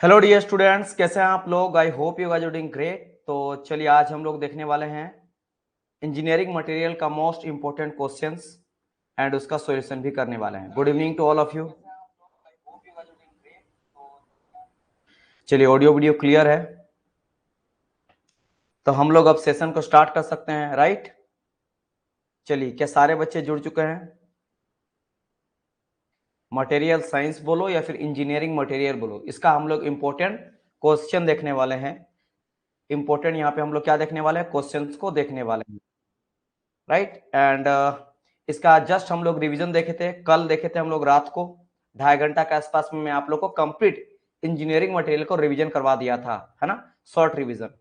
Hello dear students, कैसे हैं आप लोग। I hope you guys are doing great. तो चलिए आज हम लोग देखने वाले हैं इंजीनियरिंग मटेरियल का मोस्ट इंपोर्टेंट क्वेश्चंस एंड उसका सॉल्यूशन भी करने वाले हैं। Good evening to all of you. चलिए ऑडियो वीडियो क्लियर है तो हम लोग अब सेशन को स्टार्ट कर सकते हैं, राइट। चलिए, क्या सारे बच्चे जुड़ चुके हैं? मटेरियल साइंस बोलो या फिर इंजीनियरिंग मटेरियल बोलो, इसका हम लोग इंपॉर्टेंट क्वेश्चन देखने वाले हैं। इंपॉर्टेंट यहाँ पे हम लोग क्या देखने वाले हैं? क्वेश्चंस को देखने वाले हैं, राइट। एंड इसका जस्ट हम लोग रिवीजन देखे थे, कल देखे थे हम लोग रात को 2.5 घंटा के आसपास में मैं आप लोग को कंप्लीट इंजीनियरिंग मटेरियल को रिवीजन करवा दिया था, है ना, शॉर्ट रिवीजन।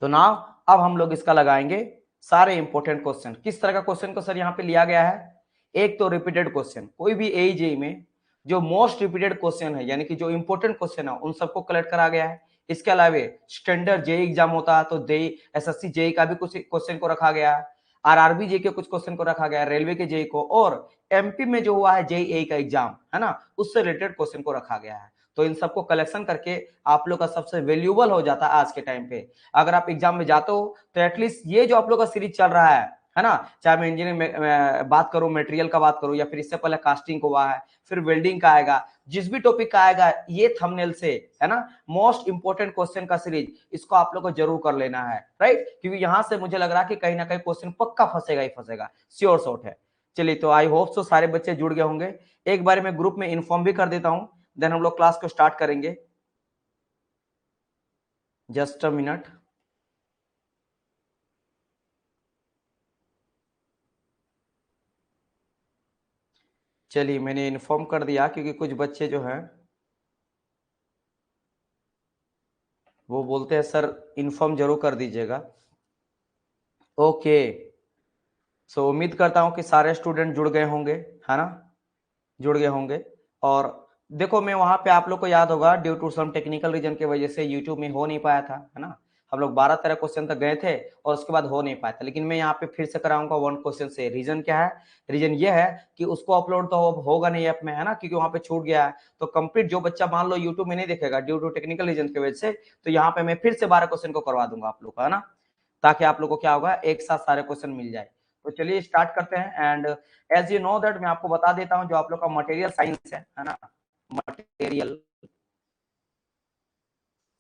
तो नाउ अब हम लोग इसका लगाएंगे सारे इंपॉर्टेंट क्वेश्चन। किस तरह का क्वेश्चन को सर यहाँ पे लिया गया है? एक तो रिपीटेड क्वेश्चन, कोई भी एईजेई में जो मोस्ट रिपीटेड क्वेश्चन है यानी कि जो इंपॉर्टेंट क्वेश्चन है उन सबको कलेक्ट करा गया है। इसके अलावा स्टैंडर्ड जेई एग्जाम होता है तो जेई एसएससी जेई का भी कुछ क्वेश्चन को रखा गया है, आरआरबी जेई के कुछ क्वेश्चन को रखा गया है, रेलवे के जेई को, और एमपी में जो हुआ है जेई का एग्जाम, है ना, उससे रिलेटेड क्वेश्चन को रखा गया है। तो इन सबको कलेक्शन करके आप लोग का सबसे वैल्यूएबल हो जाता है आज के टाइम पे। अगर आप एग्जाम में जाते हो तो एटलीस्ट ये जो आप लोग का सीरीज चल रहा है ना, चाहे मैं इंजीनियरिंग में बात करूं, मटेरियल का बात करूं, या फिर इससे पहले कास्टिंग को हुआ है, फिर वेल्डिंग का आएगा, जिस भी टॉपिक का आएगा ये थंबनेल से, है ना, मोस्ट इंपोर्टेंट क्वेश्चन का सीरीज, इसको आप लोग को जरूर कर लेना है, राइट। क्योंकि यहां से मुझे लग रहा है कि कहीं ना कहीं क्वेश्चन पक्का फंसेगा ही फंसेगा, श्योर शॉट है। चलिए, तो आई होप सो सारे बच्चे जुड़ गए होंगे। एक बार मैं ग्रुप में इन्फॉर्म भी कर देता हूं, देन हम लोग क्लास को स्टार्ट करेंगे। Just a minute. चलिए, मैंने इन्फॉर्म कर दिया क्योंकि कुछ बच्चे जो हैं वो बोलते हैं सर इन्फॉर्म जरूर कर दीजिएगा। ओके, सो उम्मीद करता हूं कि सारे स्टूडेंट जुड़ गए होंगे, है ना, जुड़ गए होंगे। और देखो, मैं वहां पे आप लोग को याद होगा due to some technical reason की वजह से यूट्यूब में हो नहीं पाया था, है ना। हम लोग 12-13 क्वेश्चन तक गए थे और उसके बाद हो नहीं पाया था, लेकिन मैं यहाँ पे फिर से कराऊंगा 1 क्वेश्चन से। रीजन क्या है? रीजन ये है कि उसको अपलोड तो होगा नहीं ऐप में, है ना, क्योंकि वहां पे छूट गया है। तो कंप्लीट जो बच्चा मान लो यूट्यूब में नहीं देखेगा ड्यू टू टेक्निकल रीजन की वजह से, तो यहाँ पे मैं फिर से 12 क्वेश्चन को करवा दूंगा आप लोग का, है ना, ताकि आप लोग को क्या होगा, एक साथ सारे क्वेश्चन मिल जाए। तो चलिए स्टार्ट करते हैं। And as you know that, मैं आपको बता देता हूं जो आप लोग का मटेरियल साइंस है ना, मटेरियल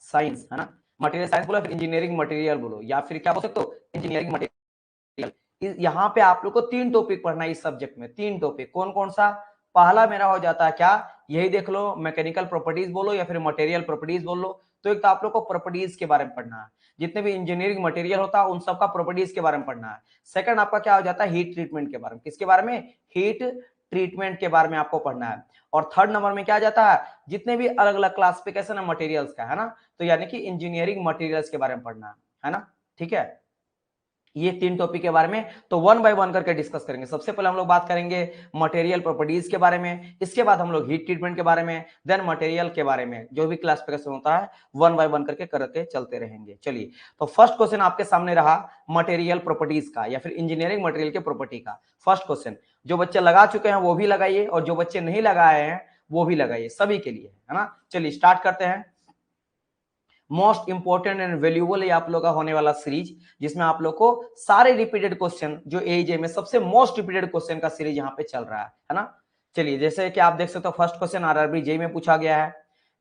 साइंस, है ना, मटेरियल साइंस बोलो फिर इंजीनियरिंग मटेरियल बोलो या फिर क्या बोल सकते हो, इंजीनियरिंग मटेरियल। यहाँ पे आप लोग को 3 टॉपिक पढ़ना है इस सब्जेक्ट में। 3 टॉपिक कौन कौन सा? पहला मेरा हो जाता है क्या, यही देख लो, मैकेनिकल प्रॉपर्टीज बोलो या फिर मटेरियल प्रॉपर्टीज बोल लो। तो एक तो आप लोग को प्रॉपर्टीज के बारे में पढ़ना है, जितने भी इंजीनियरिंग मटेरियल होता है उन सबका प्रॉपर्टीज के बारे में पढ़ना है। सेकंड आपका क्या हो जाता है, हीट ट्रीटमेंट के बारे में। किसके बारे में? हीट ट्रीटमेंट के बारे में आपको पढ़ना है। और थर्ड नंबर में क्या आ जाता है, जितने भी अलग अलग क्लासिफिकेशन है मटेरियल्स का, है ना, तो यानी कि इंजीनियरिंग मटेरियल्स के बारे में पढ़ना है ना, ठीक है। ये 3 टॉपिक के बारे में तो 1 बाय 1 करके डिस्कस करेंगे। सबसे पहले हम लोग बात करेंगे मटेरियल प्रॉपर्टीज के बारे में, इसके बाद हम लोग हीट ट्रीटमेंट के बारे में, देन मटेरियल के बारे में, जो भी क्लासिफिकेशन होता है 1 बाय 1 करके करते चलते रहेंगे। चलिए, तो फर्स्ट क्वेश्चन आपके सामने रहा मटेरियल प्रॉपर्टीज का या फिर इंजीनियरिंग मटेरियल के प्रॉपर्टी का। फर्स्ट क्वेश्चन जो बच्चे लगा चुके हैं वो भी लगाइए, और जो बच्चे नहीं लगाए हैं वो भी लगाइए, सभी के लिए, है ना। चलिए स्टार्ट करते हैं। मोस्ट इंपोर्टेंट एंड वैल्यूएबल ये आप लोग का होने वाला सीरीज, जिसमें आप लोग को सारे रिपीटेड क्वेश्चन जो एजे में सबसे मोस्ट रिपीटेड क्वेश्चन का सीरीज यहाँ पे चल रहा है ना। चलिए, जैसे कि आप देख सकते हो फर्स्ट क्वेश्चन आरआरबी जेई में पूछा गया है,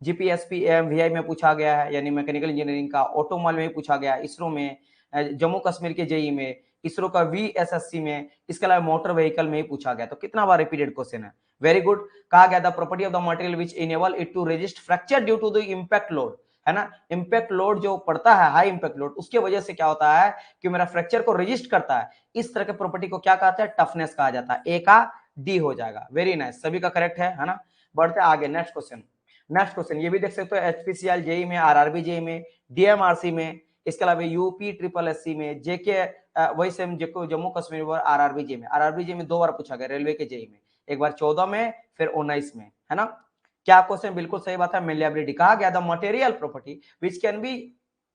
जीपीएसपी एमवीआई में पूछा गया है यानी मैकेनिकल इंजीनियरिंग का, ऑटोमोबाइल में पूछा गया, इसरो में, जम्मू कश्मीर के जेई में, इसरो का वीएसएससी में, इसके अलावा मोटर व्हीकल में ही पूछा गया। तो कितना बार रिपीटेड क्वेश्चन है? Very good. कहा गया the property of the material which enable it to resist fracture due to the impact load, है ना। इंपैक्ट लोड जो पड़ता है, हाई इंपैक्ट लोड, उसके वजह से क्या होता है कि मेरा फ्रैक्चर को रेजिस्ट करता है। इस तरह के प्रॉपर्टी को क्या कहते हैं? टफनेस कहा जाता है। ए का डी हो जाएगा। वेरी नाइस, सभी का करेक्ट है ना। बढ़ते आगे, नेक्स्ट क्वेश्चन। नेक्स्ट क्वेश्चन ये भी देख सकते हो, एचपीसीएल जेई में, आरआरबी जेई में, डीएमआरसी में, इसके अलावा यूपी ट्रिपल एससी में, जेके वही सेम जम्मू कश्मीर और आरआरबी जेई में। आरआरबी जेई में 2 बार पूछा गया, रेलवे के जेई में एक बार 14 में, फिर 19 में, है ना। क्या क्वेश्चन? बिल्कुल सही बात है, मेलिएबिलिटी। कहा गया the material property which can be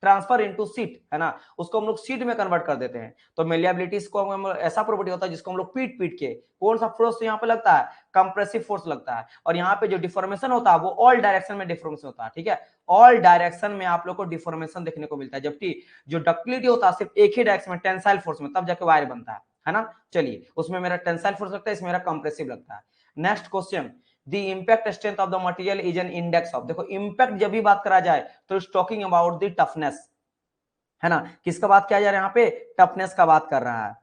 transfer into seat, है ना, उसको हम लोग सीट में कन्वर्ट कर देते हैं। तो मेलिएबिलिटी को हम ऐसा प्रॉपर्टी होता है जिसको हम लोग पीट पीट के, कौन सा फोर्स यहाँ पे लगता है, कंप्रेसिव फोर्स लगता है। और यहाँ पे जो डिफॉर्मेशन होता है वो ऑल डायरेक्शन में डिफॉर्मेशन होता है, ठीक है, ऑल डायरेक्शन में आप लोग को डिफॉर्मेशन देखने को मिलता है, जबकि जो डक्टिलिटी होता है सिर्फ एक ही डायरेक्शन में, टेंसाइल फोर्स में, तब जाके वायर बनता है ना। चलिए, उसमें मेरा टेंसाइल फोर्स लगता है, इसमें मेरा कंप्रेसिव लगता है। Next question, the impact strength of the material is an index of, देखो इंपैक्ट जब भी बात करा जाए तो is talking about the toughness, है ना, किसका बात किया जा रहा है यहाँ पे, टफनेस का बात कर रहा है,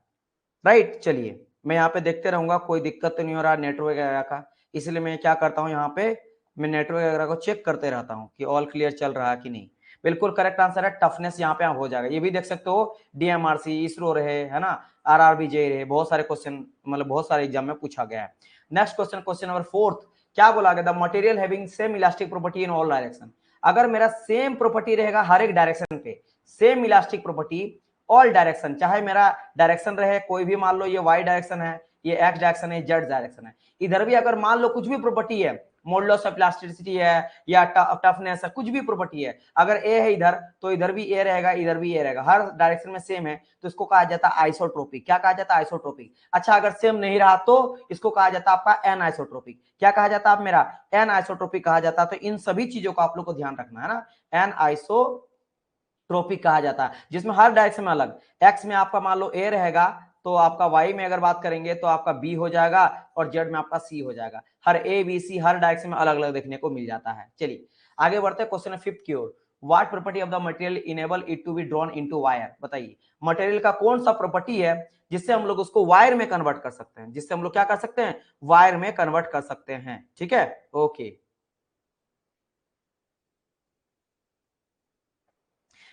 राइट। चलिए, मैं यहाँ पे देखते रहूंगा, कोई दिक्कत तो नहीं हो रहा नेटवर्क वगैरह का, इसलिए मैं क्या करता हूँ, यहाँ पे मैं नेटवर्क वगैरह को चेक करते रहता हूँ कि ऑल क्लियर चल रहा है कि नहीं। बिल्कुल करेक्ट आंसर है, टफनेस यहाँ पे हो जाएगा। ये भी देख सकते हो, डीएमआरसी, इसरो रहे, है ना, आरआरबी जे रहे, बहुत सारे क्वेश्चन, मतलब बहुत सारे एग्जाम में पूछा गया है। नेक्स्ट क्वेश्चन, क्वेश्चन नंबर 4, क्या बोला गया, the material having same elastic property in all direction. अगर मेरा सेम प्रॉपर्टी रहेगा हर एक डायरेक्शन पे, same elastic property all direction, चाहे मेरा डायरेक्शन रहे कोई भी, मान लो ये वाई डायरेक्शन है, ये एक्स डायरेक्शन है, जेड डायरेक्शन है, इधर भी अगर मान लो कुछ भी प्रॉपर्टी है, मॉडुलस ऑफ इलास्टिसिटी है या टफनेस है, कुछ भी प्रॉपर्टी है, अगर ए है इधर तो इधर भी ए रहेगा, इधर भी ए रहेगा, हर डायरेक्शन में सेम है, तो इसको कहा जाता है आइसोट्रोपिक। क्या कहा जाता है, आइसोट्रोपिक। अच्छा, अगर सेम नहीं रहा तो इसको कहा जाता है आपका एन आइसोट्रोपिक। क्या कहा जाता है, आप मेरा एन आइसोट्रोपिक कहा जाता है। तो इन सभी चीजों को आप लोग को ध्यान रखना है ना, एन आइसोट्रोपिक कहा जाता है, जिसमें हर डायरेक्शन में अलग, एक्स में आपका मान लो ए रहेगा तो आपका वाई में अगर बात करेंगे तो आपका बी हो जाएगा, और जेड में आपका सी हो जाएगा। हर ए बी सी हर डायरेक्शन में अलग अलग देखने को मिल जाता है। चलिए आगे बढ़ते हैं, क्वेश्चन 5 की ओर। What property of the material enable it to be drawn into wire, बताइए मटेरियल का कौन सा प्रॉपर्टी है जिससे हम लोग उसको वायर में कन्वर्ट कर सकते हैं, जिससे हम लोग क्या कर सकते हैं, वायर में कन्वर्ट कर सकते हैं, ठीक है, ओके,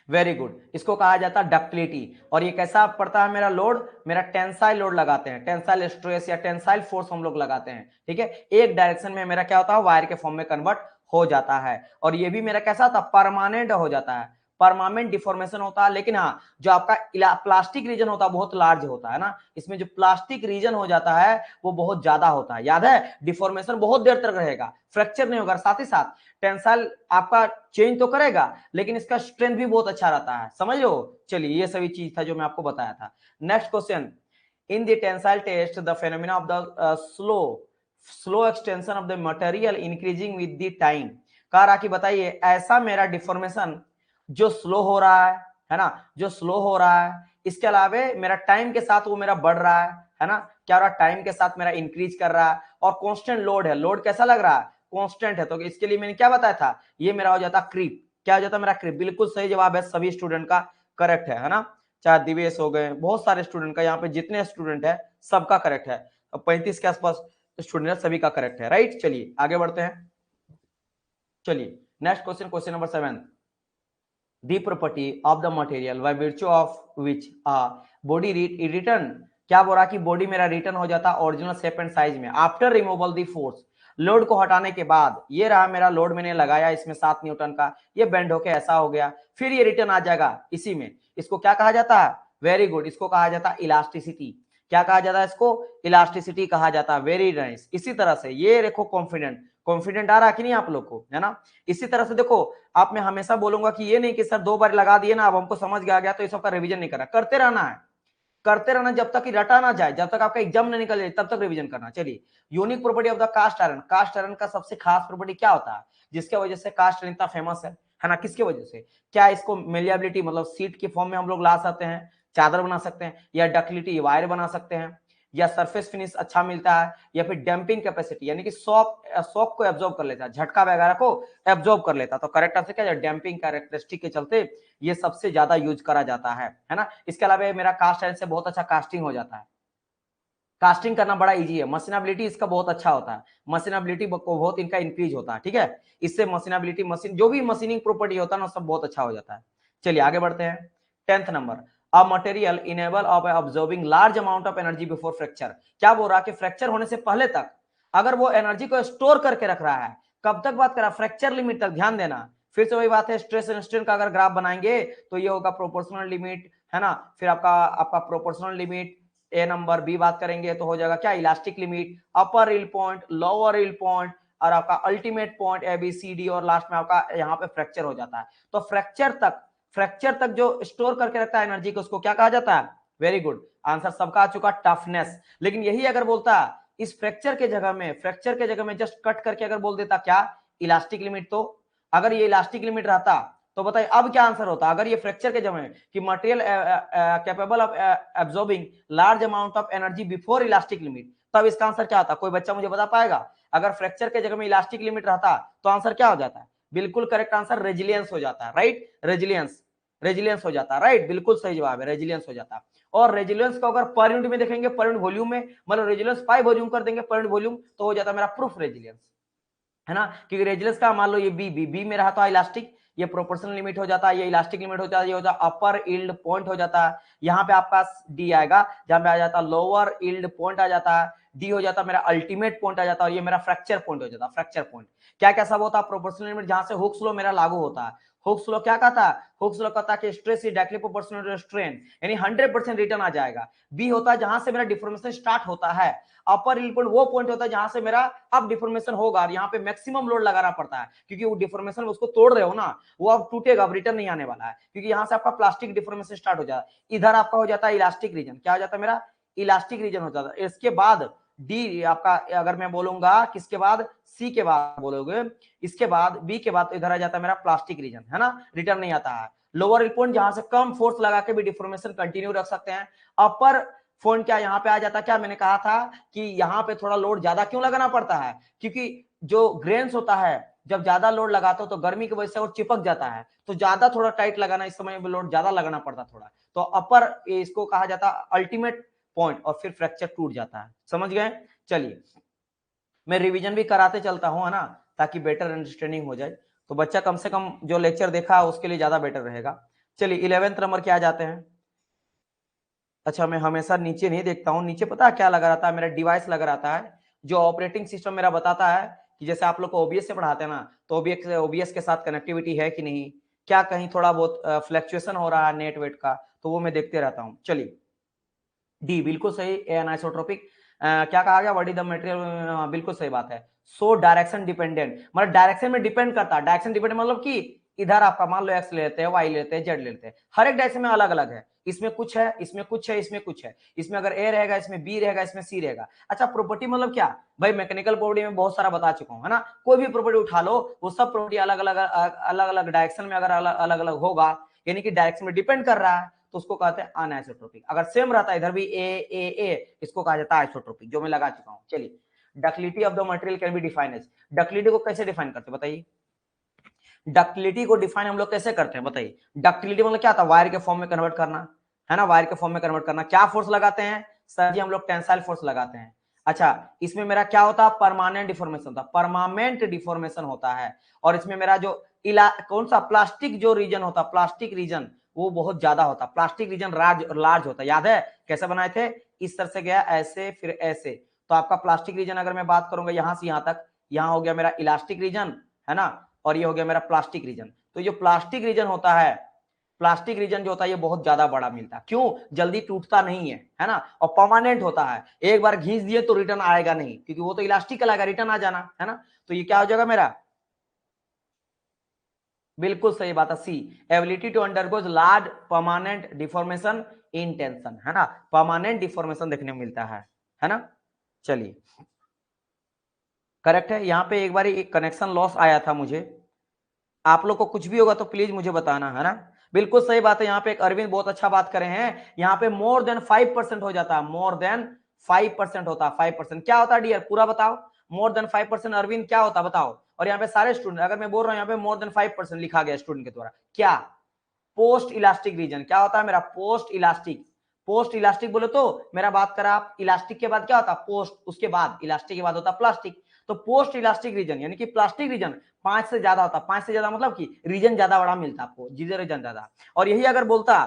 वेरी गुड। इसको कहा जाता है डक्टिलिटी। और ये कैसा पड़ता है मेरा लोड, मेरा टेंसाइल लोड लगाते हैं, टेंसाइल स्ट्रेस या टेंसाइल फोर्स हम लोग लगाते हैं, ठीक है, एक डायरेक्शन में मेरा क्या होता है, वायर के फॉर्म में कन्वर्ट हो जाता है। और ये भी मेरा कैसा था, परमानेंट हो जाता है, परमानेंट डिफॉर्मेशन होता है। लेकिन हाँ, जो आपका प्लास्टिक रीजन होता है बहुत लार्ज होता है ना, इसमें जो प्लास्टिक रीजन हो जाता है वो बहुत ज्यादा होता है, याद है, डिफॉर्मेशन बहुत देर तक रहेगा, फ्रैक्चर नहीं होगा, साथ ही साथ टेंसाइल आपका चेंज तो करेगा लेकिन इसका स्ट्रेंथ भी बहुत अच्छा रहता है, समझ लो। चलिए, ये सभी चीज था जो मैं आपको बताया था। Next question, in the tensile test the phenomena of the slow extension of the material increasing with the time. कह रहा कि बताइए ऐसा मेरा डिफॉर्मेशन जो स्लो हो रहा है ना, जो स्लो हो रहा है, इसके अलावा मेरा टाइम के साथ वो मेरा बढ़ रहा है ना, क्या हो रहा है, टाइम के साथ मेरा इंक्रीज कर रहा है, और कांस्टेंट लोड है, लोड कैसा लग रहा है, कांस्टेंट है। तो इसके लिए मैंने क्या बताया था, ये मेरा हो जाता क्रीप, क्या हो जाता मेरा क्रीप। बिल्कुल सही जवाब है, सभी स्टूडेंट का करेक्ट है ना, चाहे दिवेश हो गए, बहुत सारे स्टूडेंट का, यहाँ पे जितने स्टूडेंट है सबका करेक्ट है, 35 के आसपास स्टूडेंट सभी का करेक्ट है, राइट। चलिए आगे बढ़ते हैं। चलिए next question, question number 7, the property of the material by virtue of which a body return, क्या बोला कि बॉडी मेरा रिटर्न हो जाता ओरिजिनल शेप एंड साइज में after removal the force, load को हटाने के बाद। ये रहा मेरा लोड, मैंने लगाया इसमें 7 न्यूटन का, ये बेंड होके ऐसा हो गया, फिर ये रिटर्न आ जाएगा इसी में। इसको क्या कहा जाता है, वेरी गुड, इसको कहा जाता है इलास्टिसिटी। क्या कहा जाता है इसको, इलास्टिसिटी कहा जाता है, वेरी नाइस। इसी तरह से ये देखो कॉन्फिडेंट, कॉन्फिडेंट आ रहा कि नहीं आप लोग को, है ना। इसी तरह से देखो, आप मैं हमेशा बोलूंगा कि ये नहीं कि सर 2 बार लगा दिए ना अब हमको समझ गया तो ये सबका रिवीजन नहीं करना, करते रहना है, करते रहना जब तक कि रटा ना जाए, जब तक आपका एग्जाम नहीं निकल जाए तब तक रिवीजन करना। चलिए, unique property of the cast iron, cast iron का सबसे खास प्रॉपर्टी क्या होता है जिसके वजह से कास्ट आयरन इतना फेमस है ना, किसके वजह से, क्या इसको मेलिएबिलिटी मतलब सीट के फॉर्म में हम लोग ला सकते हैं, चादर बना सकते हैं, या डक्टिलिटी वायर बना सकते हैं, या सरफेस फिनिश अच्छा मिलता है, या फिर डैम्पिंग कैपेसिटी यानी कि शॉक को एब्जॉर्ब कर लेता है, झटका वगैरह को एब्जॉर्ब कर लेता है। तो करेक्ट आंसर क्या है, डैम्पिंग कैरेक्टरिस्टिक के चलते ये सबसे ज्यादा यूज करा जाता है ना। इसके अलावा मेरा कास्ट आयरन से बहुत अच्छा कास्टिंग हो जाता है, कास्टिंग करना बड़ा इजी है, मशीनबिलिटी इसका बहुत अच्छा होता है, मशीनबिलिटी बहुत इनका इंक्रीज होता है, ठीक है, इससे मशीनबिलिटी, मशीन जो भी मशीनिंग प्रॉपर्टी होता है ना सब बहुत अच्छा हो जाता है। चलिए आगे बढ़ते हैं, 10th number, a material enable of observing large amount of energy before fracture. क्या बोल रहा है कि फ्रैक्चर होने से पहले तक अगर वो एनर्जी को स्टोर करके रख रहा है, कब तक बात कर रहा है, फ्रैक्चर लिमिट तक, ध्यान देना, फिर से वही बात है, स्ट्रेस एंड स्ट्रेन का अगर ग्राफ बनाएंगे तो ये होगा प्रोपोर्शनल लिमिट, है ना, फिर आपका आपका proportional limit, A number, B बात करेंगे तो हो जाएगा क्या, elastic limit, upper yield point, lower yield point, और आपका ultimate point A B C D, और लास्ट में आपका यहाँ पे फ्रैक्चर हो जाता है। तो फ्रैक्चर तक, फ्रैक्चर तक जो स्टोर करके रखता है एनर्जी को, उसको क्या कहा जाता है? वेरी गुड, आंसर सबका आ चुका, टफनेस। लेकिन यही अगर बोलता इस फ्रैक्चर के जगह में जस्ट कट करके अगर बोल देता क्या? Elastic limit. तो अगर ये इलास्टिक लिमिट रहता तो बताइए अब क्या आंसर होता? अगर ये फ्रैक्चर के जगह में कि material capable of absorbing large amount of energy before elastic limit, तब इसका आंसर क्या आता? कोई बच्चा मुझे बता पाएगा? अगर फ्रैक्चर के जगह में इलास्टिक लिमिट रहता तो आंसर क्या हो जाता? बिल्कुल करेक्ट आंसर रेजिलियंस हो जाता है, राइट? रेजिलियंस हो जाता है, राइट? बिल्कुल सही जवाब है, रेजिलियंस हो जाता है। और रेजिलियंस को अगर पर यूनिट में देखेंगे, पर यूनिट वॉल्यूम में, मतलब रेजिलियंस पाई वॉल्यूम कर देंगे पर यूनिट वॉल्यूम, तो हो जाता मेरा प्रूफ रेजिलियंस, है ना? क्योंकि रेजिलियंस का मान लो ये बी में रहा था इलास्टिक, ये प्रोपोर्शनल लिमिट हो जाता है, ये इलास्टिक लिमिट हो जाता है, ये हो जाता अपर यील्ड पॉइंट हो जाता है। यहाँ पे आपका डी आएगा, जहां पे आ जाता लोअर यील्ड पॉइंट आ जाता है, डी हो जाता मेरा अल्टीमेट पॉइंट आ जाता है, और ये मेरा फ्रैक्चर पॉइंट हो जाता है। फ्रैक्चर पॉइंट क्या क्या सब होता है? प्रोपोर्शनल लिमिट जहां से हुक्स लॉ मेरा लागू होता है। हुक्स लॉ क्या कहता है? हुक्स लॉ कहता है कि stress is directly proportional to strain, यानी 100% रिटर्न आ जाएगा। बी होता है जहां से मेरा डिफॉर्मेशन स्टार्ट होता है। अपर यील्ड पॉइंट वो पॉइंट होता है जहां से मेरा अब डिफॉर्मेशन होगा, और यहाँ पे मैक्सिमम लोड लगाना पड़ता है, क्योंकि वो डिफॉर्मेशन उसको तोड़ रहे हो ना, वो अब टूटेगा, अब रिटर्न नहीं आने वाला है, क्योंकि यहाँ से आपका प्लास्टिक डिफॉर्मेशन स्टार्ट हो जाता है। इधर आपका हो जाता है इलास्टिक रीजन, क्या हो जाता है मेरा? इलास्टिक रीजन हो जाता है। इसके बाद डी आपका, अगर मैं बोलूंगा किसके बाद? सी के बाद बोलोगे, इसके बाद बी के बाद, तो इधर आ जाता है मेरा प्लास्टिक रीजन, है ना? रिटर्न नहीं आता है। लोअर यील्ड पॉइंट जहां से कम फोर्स लगा के भी डिफॉर्मेशन कंटिन्यू रख सकते हैं। अपर फोन क्या यहाँ पे आ जाता? क्या मैंने कहा था कि यहाँ पे थोड़ा लोड ज्यादा क्यों लगाना पड़ता है? क्योंकि जो ग्रेन्स होता है, जब ज्यादा लोड लगाते हो तो गर्मी की वजह से और चिपक जाता है, तो ज्यादा थोड़ा टाइट लगाना, इस समय लोड ज्यादा लगाना पड़ता थोड़ा, तो अपर इसको कहा जाता अल्टीमेट पॉइंट, और फिर फ्रैक्चर टूट जाता है। समझ गए? चलिए मैं रिवीजन भी कराते चलता हूं, है ना, ताकि बेटर अंडरस्टैंडिंग हो जाए, तो बच्चा कम से कम जो लेक्चर देखा उसके लिए ज्यादा बेटर रहेगा। चलिए 11th नंबर क्या जाते हैं। अच्छा, मैं हमेशा नीचे नहीं देखता हूँ, नीचे पता है क्या लगा रहता है? मेरा डिवाइस लगा रहता है, जो ऑपरेटिंग सिस्टम मेरा बताता है कि जैसे आप लोग को ओबीएस से पढ़ाते हैं ना, तो ओबीएस के साथ कनेक्टिविटी है कि नहीं, क्या कहीं थोड़ा बहुत फ्लैक्चुएशन हो रहा है नेट वेट का, तो वो मैं देखते रहता हूँ। चलिए डी बिल्कुल सही, एनाइसोट्रोपिक क्या कहा गया? What is the material? बिल्कुल सही बात है। सो डायरेक्शन डिपेंडेंट, मतलब डायरेक्शन में डिपेंड करता है। डायरेक्शन डिपेंडेंट मतलब कि इधर आपका मान लो एक्स लेते हैं, वाई लेते हैं, जेड लेते हैं, हर एक डायरेक्शन में अलग अलग है। इसमें कुछ है, इसमें कुछ है, इसमें कुछ है, इसमें अगर ए रहेगा, इसमें बी रहेगा, इसमें सी रहेगा। अच्छा, प्रॉपर्टी मतलब क्या भाई? मैकेनिकल प्रॉपर्टी में बहुत सारा बता चुका हूँ, है ना? कोई भी प्रॉपर्टी उठा लो, वो सब प्रॉपर्टी अलग अलग डायरेक्शन में अगर अलग अलग होगा, यानी कि डायरेक्शन में डिपेंड कर रहा है, तो उसको कहते हैं अनआइसोट्रोपिक। अगर सेम रहता है इधर भी ए, इसको कहा जाता है आइसोट्रोपिक, जो मैं लगा चुका हूं। चलिए ductility of the material can be defined as, ductility को कैसे डिफाइन करते हैं बताइए? डक्टिलिटी को डिफाइन हम लोग कैसे करते हैं बताइए? डक्टिलिटी मतलब क्या था? वायर के फॉर्म में कन्वर्ट करना, है ना? वायर के फॉर्म में कन्वर्ट करना। क्या फोर्स लगाते हैं सर जी? हम लोग टेंसाइल फोर्स लगाते हैं। अच्छा, इसमें मेरा क्या होता है? परमानेंट डिफॉर्मेशन होता है, परमानेंट डिफॉर्मेशन होता है। और इसमें मेरा जो कौन सा प्लास्टिक जो रीजन होता है, प्लास्टिक रीजन वो बहुत ज्यादा होता है, प्लास्टिक रीजन लार्ज होता है। याद है कैसे बनाए थे? इस तरह से गया ऐसे, फिर ऐसे, तो आपका प्लास्टिक रीजन अगर मैं बात करूंगा यहां से यहां तक, यहां हो गया मेरा इलास्टिक रीजन, है ना, और ये हो गया मेरा प्लास्टिक रीजन। तो जो प्लास्टिक रीजन होता है, प्लास्टिक रीजन जो होता है ये बहुत ज्यादा बड़ा मिलता है। क्यों? जल्दी टूटता नहीं है ना, और परमानेंट होता है, एक बार घींच दिए तो रिटर्न आएगा नहीं, क्योंकि वो तो इलास्टिक कहलाएगा, रिटर्न आ जाना, है ना? तो ये क्या हो जाएगा मेरा? बिल्कुल सही बात है, C, ability to undergoes large permanent deformation in tension, है ना? परमानेंट डिफॉर्मेशन देखने को मिलता है ना? चलिए करेक्ट है। यहाँ पे एक बार एक कनेक्शन लॉस आया था मुझे, आप लोग को कुछ भी होगा तो प्लीज मुझे बताना, है ना? बिल्कुल सही बात है। यहाँ पे एक अरविंद बहुत अच्छा बात करे हैं, यहाँ पे मोर देन 5% हो जाता है, मोर देन 5% होता है। 5% क्या होता है डियर? पूरा बताओ। मोर देन 5% अरविंद क्या होता है बताओ? और यहाँ पे सारे स्टूडेंट, अगर मैं बोल रहा हूँ यहाँ पे मोर देन 5% लिखा गया स्टूडेंट के द्वारा, क्या? Post elastic region. क्या होता है मेरा? Post elastic. पोस्ट इलास्टिक बोले तो मेरा बात करा आप, इलास्टिक के बाद क्या होता है? पोस्ट, उसके बाद इलास्टिक के बाद होता है प्लास्टिक। तो पोस्ट इलास्टिक रीजन यानी कि प्लास्टिक रीजन 5 से ज्यादा होता है। 5 से ज्यादा मतलब कि रीजन ज्यादा बड़ा मिलता है आपको, जिधर रीजन ज्यादा। और यही अगर बोलता,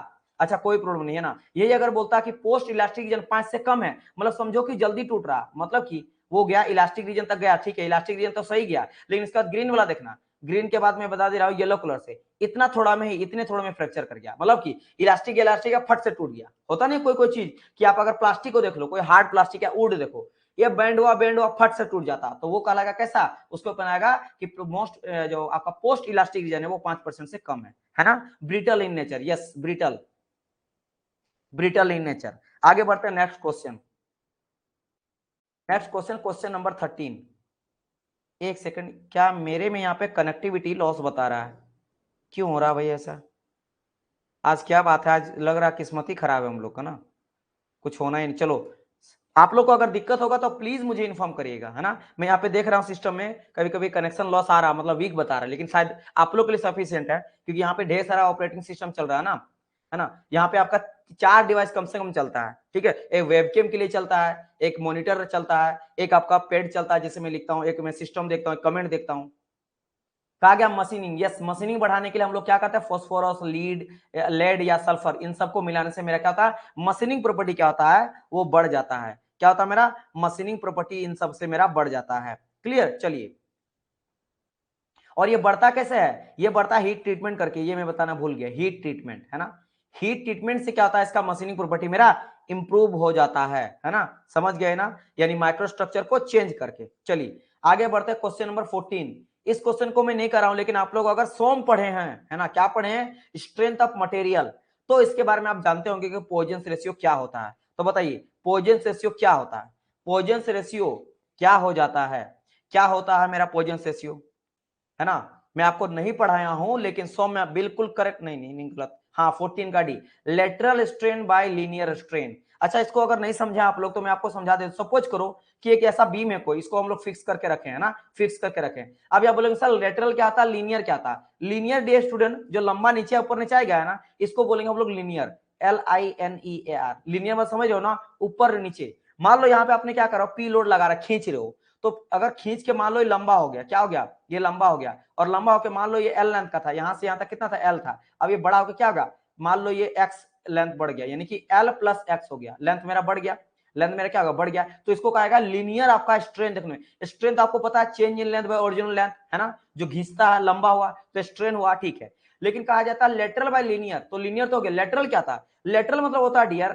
अच्छा कोई प्रॉब्लम नहीं है ना, यही अगर बोलता कि पोस्ट इलास्टिक रीजन 5 से कम है, मतलब समझो कि जल्दी टूट रहा, मतलब कि वो गया इलास्टिक रीजन तक गया, ठीक है, इलास्टिक रीजन तो सही गया, लेकिन इसके बाद ग्रीन वाला देखना, ग्रीन के बाद मैं बता दे रहा हूँ येलो कलर से, इतना थोड़ा में ही, इतने थोड़ा में फ्रैक्चर कर गया, मतलब कि इलास्टिक फट से टूट गया। होता नहीं कोई कोई चीज कि आप अगर प्लास्टिक को देख लो, कोई हार्ड प्लास्टिक या वुड देखो, ये बैंड हुआ फट से टूट जाता, तो वो कहलाएगा कैसा, उसको बनाएगा कि मोस्ट जो आपका पोस्ट इलास्टिक रीजन है वो 5% से कम है ना। Brittle in nature, yes brittle, brittle in nature. आगे बढ़ते हैं next question. Next question, question number 13। एक सेकंड, क्या मेरे में यहाँ पे कनेक्टिविटी लॉस बता रहा है, क्यों हो रहा है भाई ऐसा? आज क्या बात है, आज लग रहा है किस्मत ही खराब है हम लोग का ना, कुछ होना ही नहीं। चलो, आप लोग को अगर दिक्कत होगा तो प्लीज मुझे इन्फॉर्म करिएगा, है ना। मैं यहाँ पे देख रहा हूँ सिस्टम में कभी कभी कनेक्शन लॉस आ रहा, मतलब वीक बता रहा है, लेकिन शायद आप लोग के लिए सफिशियंट है, क्योंकि यहाँ पे ढेर सारा ऑपरेटिंग सिस्टम चल रहा है ना। यहाँ पे आपका 4 डिवाइस कम से कम चलता है, ठीक है। एक वेबकेम के लिए चलता है, एक मॉनिटर चलता है, एक आपका पेड चलता है जिसे मैं लिखता हूँ, एक मैं सिस्टम देखता हूँ, कमेंट देखता हूँ। कहा गया मशीनिंग, यस मशीनिंग बढ़ाने के लिए हम लोग क्या करते हैं, फॉस्फोरस, लेड या सल्फर, इन सबको मिलाने से मेरा क्या होता है, मशीनिंग प्रॉपर्टी क्या होता है, वो बढ़ जाता है। क्या होता है मेरा, मशीनिंग प्रॉपर्टी इन सब से मेरा बढ़ जाता है। क्लियर, चलिए। और ये बढ़ता कैसे है, ये बढ़ता हीट ट्रीटमेंट करके, ये मैं बताना भूल गया, हीट ट्रीटमेंट, है ना। हीट ट्रीटमेंट से क्या होता है, इसका मशीनिंग प्रॉपर्टी मेरा इंप्रूव हो जाता है ना। समझ गए ना, यानी माइक्रोस्ट्रक्चर को चेंज करके। चलिए आगे बढ़ते हैं, क्वेश्चन नंबर 14। इस क्वेश्चन को मैं नहीं कर रहा हूं, लेकिन आप लोग अगर सोम पढ़े हैं, है ना, क्या पढ़े हैं, स्ट्रेंथ ऑफ मटेरियल, तो इसके बारे में आप जानते होंगे कि पॉइजन रेशियो क्या होता है। तो बताइए पॉइजन रेशियो क्या होता है, पॉइजन रेशियो क्या हो जाता है, क्या होता है मेरा पॉइजन रेशियो, है ना। मैं आपको नहीं पढ़ाया हूं, लेकिन सौम्य बिल्कुल करेक्ट, नहीं गलत, हाँ 14 का D, lateral strain bye linear strain. अच्छा, इसको अगर नहीं समझा आप लोग तो मैं आपको समझा दे। सपोज करो कि एक ऐसा बीम है कोई, इसको हम लोग फिक्स करके रखे, है ना, फिक्स करके रखे। अब आप बोलेंगे सर लेटरल क्या था, लीनियर क्या था। लीनियर डे स्टूडेंट, जो लंबा नीचे ऊपर नीचे आएगा, है ना, इसको बोलेंगे हम लोग लीनियर, LINEAR, लीनियर में समझ हो ना, ऊपर नीचे। मान लो यहाँ पे आपने क्या करा, पी लोड लगा रहा, खींच रहे हो, तो अगर खींच के मान लो ये लंबा हो गया, क्या हो गया, ये लंबा हो गया, और लंबा होकर मान लो ये L लेंथ का था, यहां से यहां तक कितना था, L था। अब ये बड़ा होकर क्या होगा, मान लो ये X लेंथ बढ़ गया, यानी कि L प्लस X हो गया, लेंथ मेरा बढ़ गया, लेंथ मेरा क्या होगा, बढ़ गया। तो इसको कहेगा लीनियर आपका स्ट्रेन। देखने स्ट्रेंथ आपको पता है, change in length bye original length, है ना, जो घिसता है लंबा हुआ तो स्ट्रेन हुआ, ठीक है। लेकिन कहा जाता है लेटरल बाय लीनियर, तो लीनियर तो हो गया, लेटरल क्या था, लेटरल मतलब होता है डियर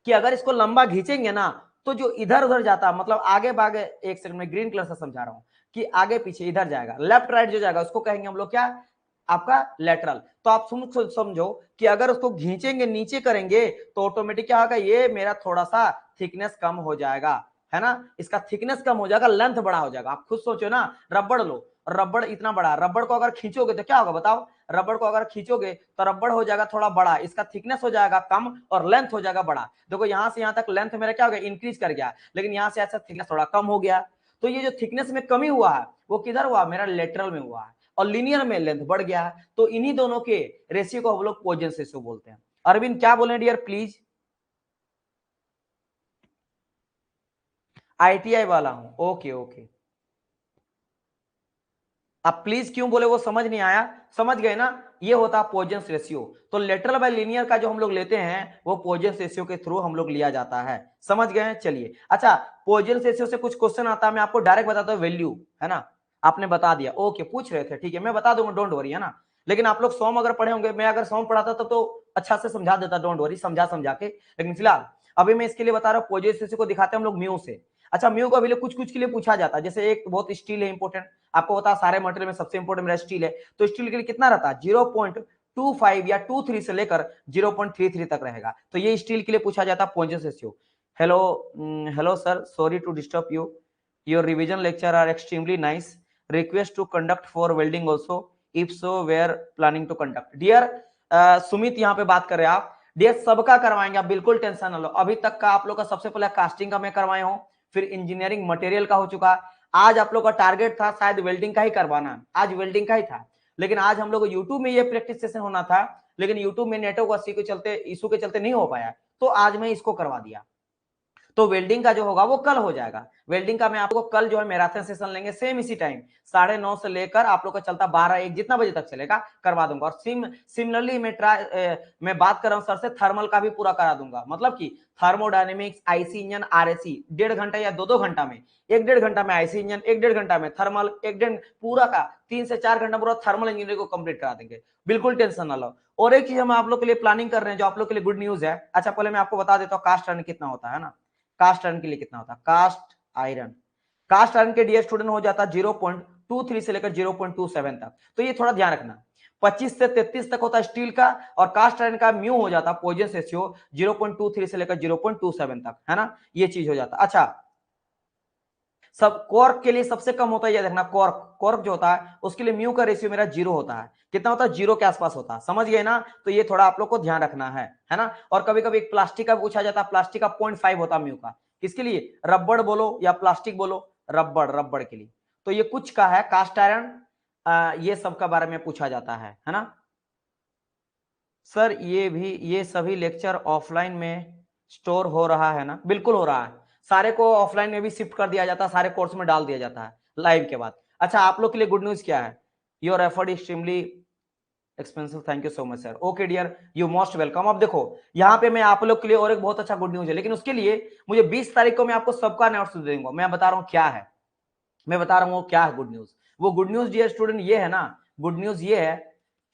कि अगर इसको लंबा खींचेंगे ना, तो जो इधर उधर जाता, मतलब आगे बागे, एक सेकंड में ग्रीन कलर से समझा रहा हूं, कि आगे पीछे इधर जाएगा, लेफ्ट राइट जो जाएगा उसको कहेंगे हम लोग क्या, आपका लेटरल। तो आप समझो कि अगर उसको खींचेंगे नीचे करेंगे तो ऑटोमेटिक क्या होगा, ये मेरा थोड़ा सा थिकनेस कम हो जाएगा, है ना, इसका थिकनेस कम हो जाएगा, लेंथ बड़ा हो जाएगा। आप खुद सोचो ना, रबड़ लो, रबड़ इतना बड़ा, रबड़ को अगर खींचोगे तो क्या होगा बताओ, रबड़ को अगर खींचोगे तो रबड़ हो जाएगा थोड़ा बड़ा, इसका थिकनेस हो जाएगा कम और लेंथ हो जाएगा बड़ा। देखो यहां से यहां तक लेंथ मेरा क्या हो गया, इंक्रीज कर गया, लेकिन यहां से ऐसा थिकनेस थोड़ा कम हो गया। तो ये जो थिकनेस में कमी हुआ है वो किधर हुआ, मेरा लेटरल में हुआ है, और लीनियर में लेंथ बढ़ गया है। तो इन्हीं दोनों के रेशियो को हम लोग पॉइजन रेशियो बोलते हैं। अरविंद क्या बोले डियर प्लीज, ITI वाला हूं, ओके ओके। अब प्लीज क्यों बोले वो समझ नहीं आया, समझ गए ना, ये होता है पॉइजन रेशियो। तो लेटरल बाय लीनियर का जो हम लोग लेते हैं वो पॉइजन रेशियो के थ्रू हम लोग लिया जाता है, समझ गए हैं। चलिए अच्छा, पॉइजन रेशियो से कुछ क्वेश्चन आता है, मैं आपको डायरेक्ट बताता हूँ, वैल्यू, है ना, आपने बता दिया, ओके पूछ रहे थे, ठीक है मैं बता दूंगा, डोंट वरी, है ना। लेकिन आप लोग सोम अगर पढ़े होंगे, मैं अगर सोम पढ़ाता तो अच्छा से समझा देता, डोंट वरी, समझा समझा के। लेकिन फिलहाल अभी मैं इसके लिए बता रहा हूँ, पॉइजन रेशियो को दिखाते हैं हम लोग म्यू से। अच्छा, म्यू को अभी कुछ कुछ के लिए पूछा जाता है, जैसे एक बहुत स्टील है इंपॉर्टेंट, आपको पता है सारे मटेरियल में सबसे इंपॉर्टेंट मेरा स्टील है, तो स्टील के लिए कितना रहता है, 0.25 या 23 से लेकर 0.33 तक रहेगा। तो ये स्टील के लिए पूछा जाता है Poisson ratio. Hello hello sir, sorry to disturb you, your revision lecture are extremely nice, request to conduct for welding also, if so were planning to conduct. Dear Sumit यहाँ पे बात कर रहे हैं आप, डियर सबका करवाएंगे, आप बिल्कुल टेंशन ना लो। अभी तक का आप लोग का सबसे पहले कास्टिंग का मैं करवाया हूँ, फिर इंजीनियरिंग मटेरियल का हो चुका। आज आप लोग का टारगेट था शायद वेल्डिंग का ही करवाना, आज वेल्डिंग का ही था, लेकिन आज हम लोग यूट्यूब में ये प्रैक्टिस सेशन होना था, लेकिन यूट्यूब में नेटवर्क इशू के चलते नहीं हो पाया, तो आज मैं इसको करवा दिया। तो वेल्डिंग का जो होगा वो कल हो जाएगा। वेल्डिंग का मैं आपको कल जो है मैराथन सेशन लेंगे, सेम इसी टाइम 9:30 से लेकर आप लोग का चलता 12-1 जितना बजे तक चलेगा करवा दूंगा। और सिमिलरली मैं बात कर रहा हूँ सर से, थर्मल का भी पूरा करा दूंगा, मतलब कि थर्मोडायनेमिक्स, आईसी इंजन, RAC 1.5 घंटा या 2-2 घंटा में, 1-1.5 घंटा में आईसी इंजन, 1-1.5 घंटा में थर्मल, 1-1.5 पूरा का 3 से 4 घंटा पूरा थर्मल इंजीनियरिंग को कंप्लीट करा देंगे, बिल्कुल टेंशन ना लो। और एक चीज हम आप लोग के लिए प्लानिंग कर रहे हैं जो आप लोग के लिए गुड न्यूज है। अच्छा पहले मैं आपको बता देता हूँ कास्ट अर्न कितना होता है ना। कास्ट आयरन के लिए कितना होता है? कास्ट आयरन के डियर स्टूडेंट हो जाता है 0.23 से लेकर 0.27 तक। तो ये थोड़ा ध्यान रखना, 25 से 33 तक होता है स्टील का, और कास्ट आयरन का म्यू हो जाता है पॉइजन रेशियो 0.23 से लेकर 0.27 तक, है ना, ये चीज हो जाता है। अच्छा, सब कॉर्क के लिए सबसे कम होता है, ये देखना, कॉर्क जो होता है उसके लिए म्यू का रेशियो मेरा 0 होता है। कितना होता है? 0 के आसपास होता है, समझ गए ना? तो ये थोड़ा आप लोग को ध्यान रखना है ना। और कभी कभी एक प्लास्टिक का पूछा जाता है, प्लास्टिक का 0.5 होता है म्यू का, किसके लिए? रबड़ बोलो या प्लास्टिक बोलो, रबड़ के लिए। तो ये कुछ का है, कास्ट आयरन, ये सब का बारे में पूछा जाता है ना। सर ये सभी लेक्चर ऑफलाइन में स्टोर हो रहा है ना? बिल्कुल हो रहा है, सारे को ऑफलाइन में भी शिफ्ट कर दिया जाता है, सारे कोर्स में डाल दिया जाता है लाइव के बाद। अच्छा, आप लोग के लिए गुड न्यूज क्या है? Your effort extremely expensive, thank you so much sir. Okay dear, you most welcome. अब देखो यहाँ पे मैं आप लोग के लिए और एक बहुत अच्छा गुड न्यूज है, लेकिन उसके लिए मुझे 20 तारीख को मैं आपको सबका नोट्स दे दूंगा। मैं बता रहा हूँ क्या है, मैं बता रहा हूँ क्या है गुड न्यूज। वो गुड न्यूज डियर स्टूडेंट ये है ना, गुड न्यूज ये है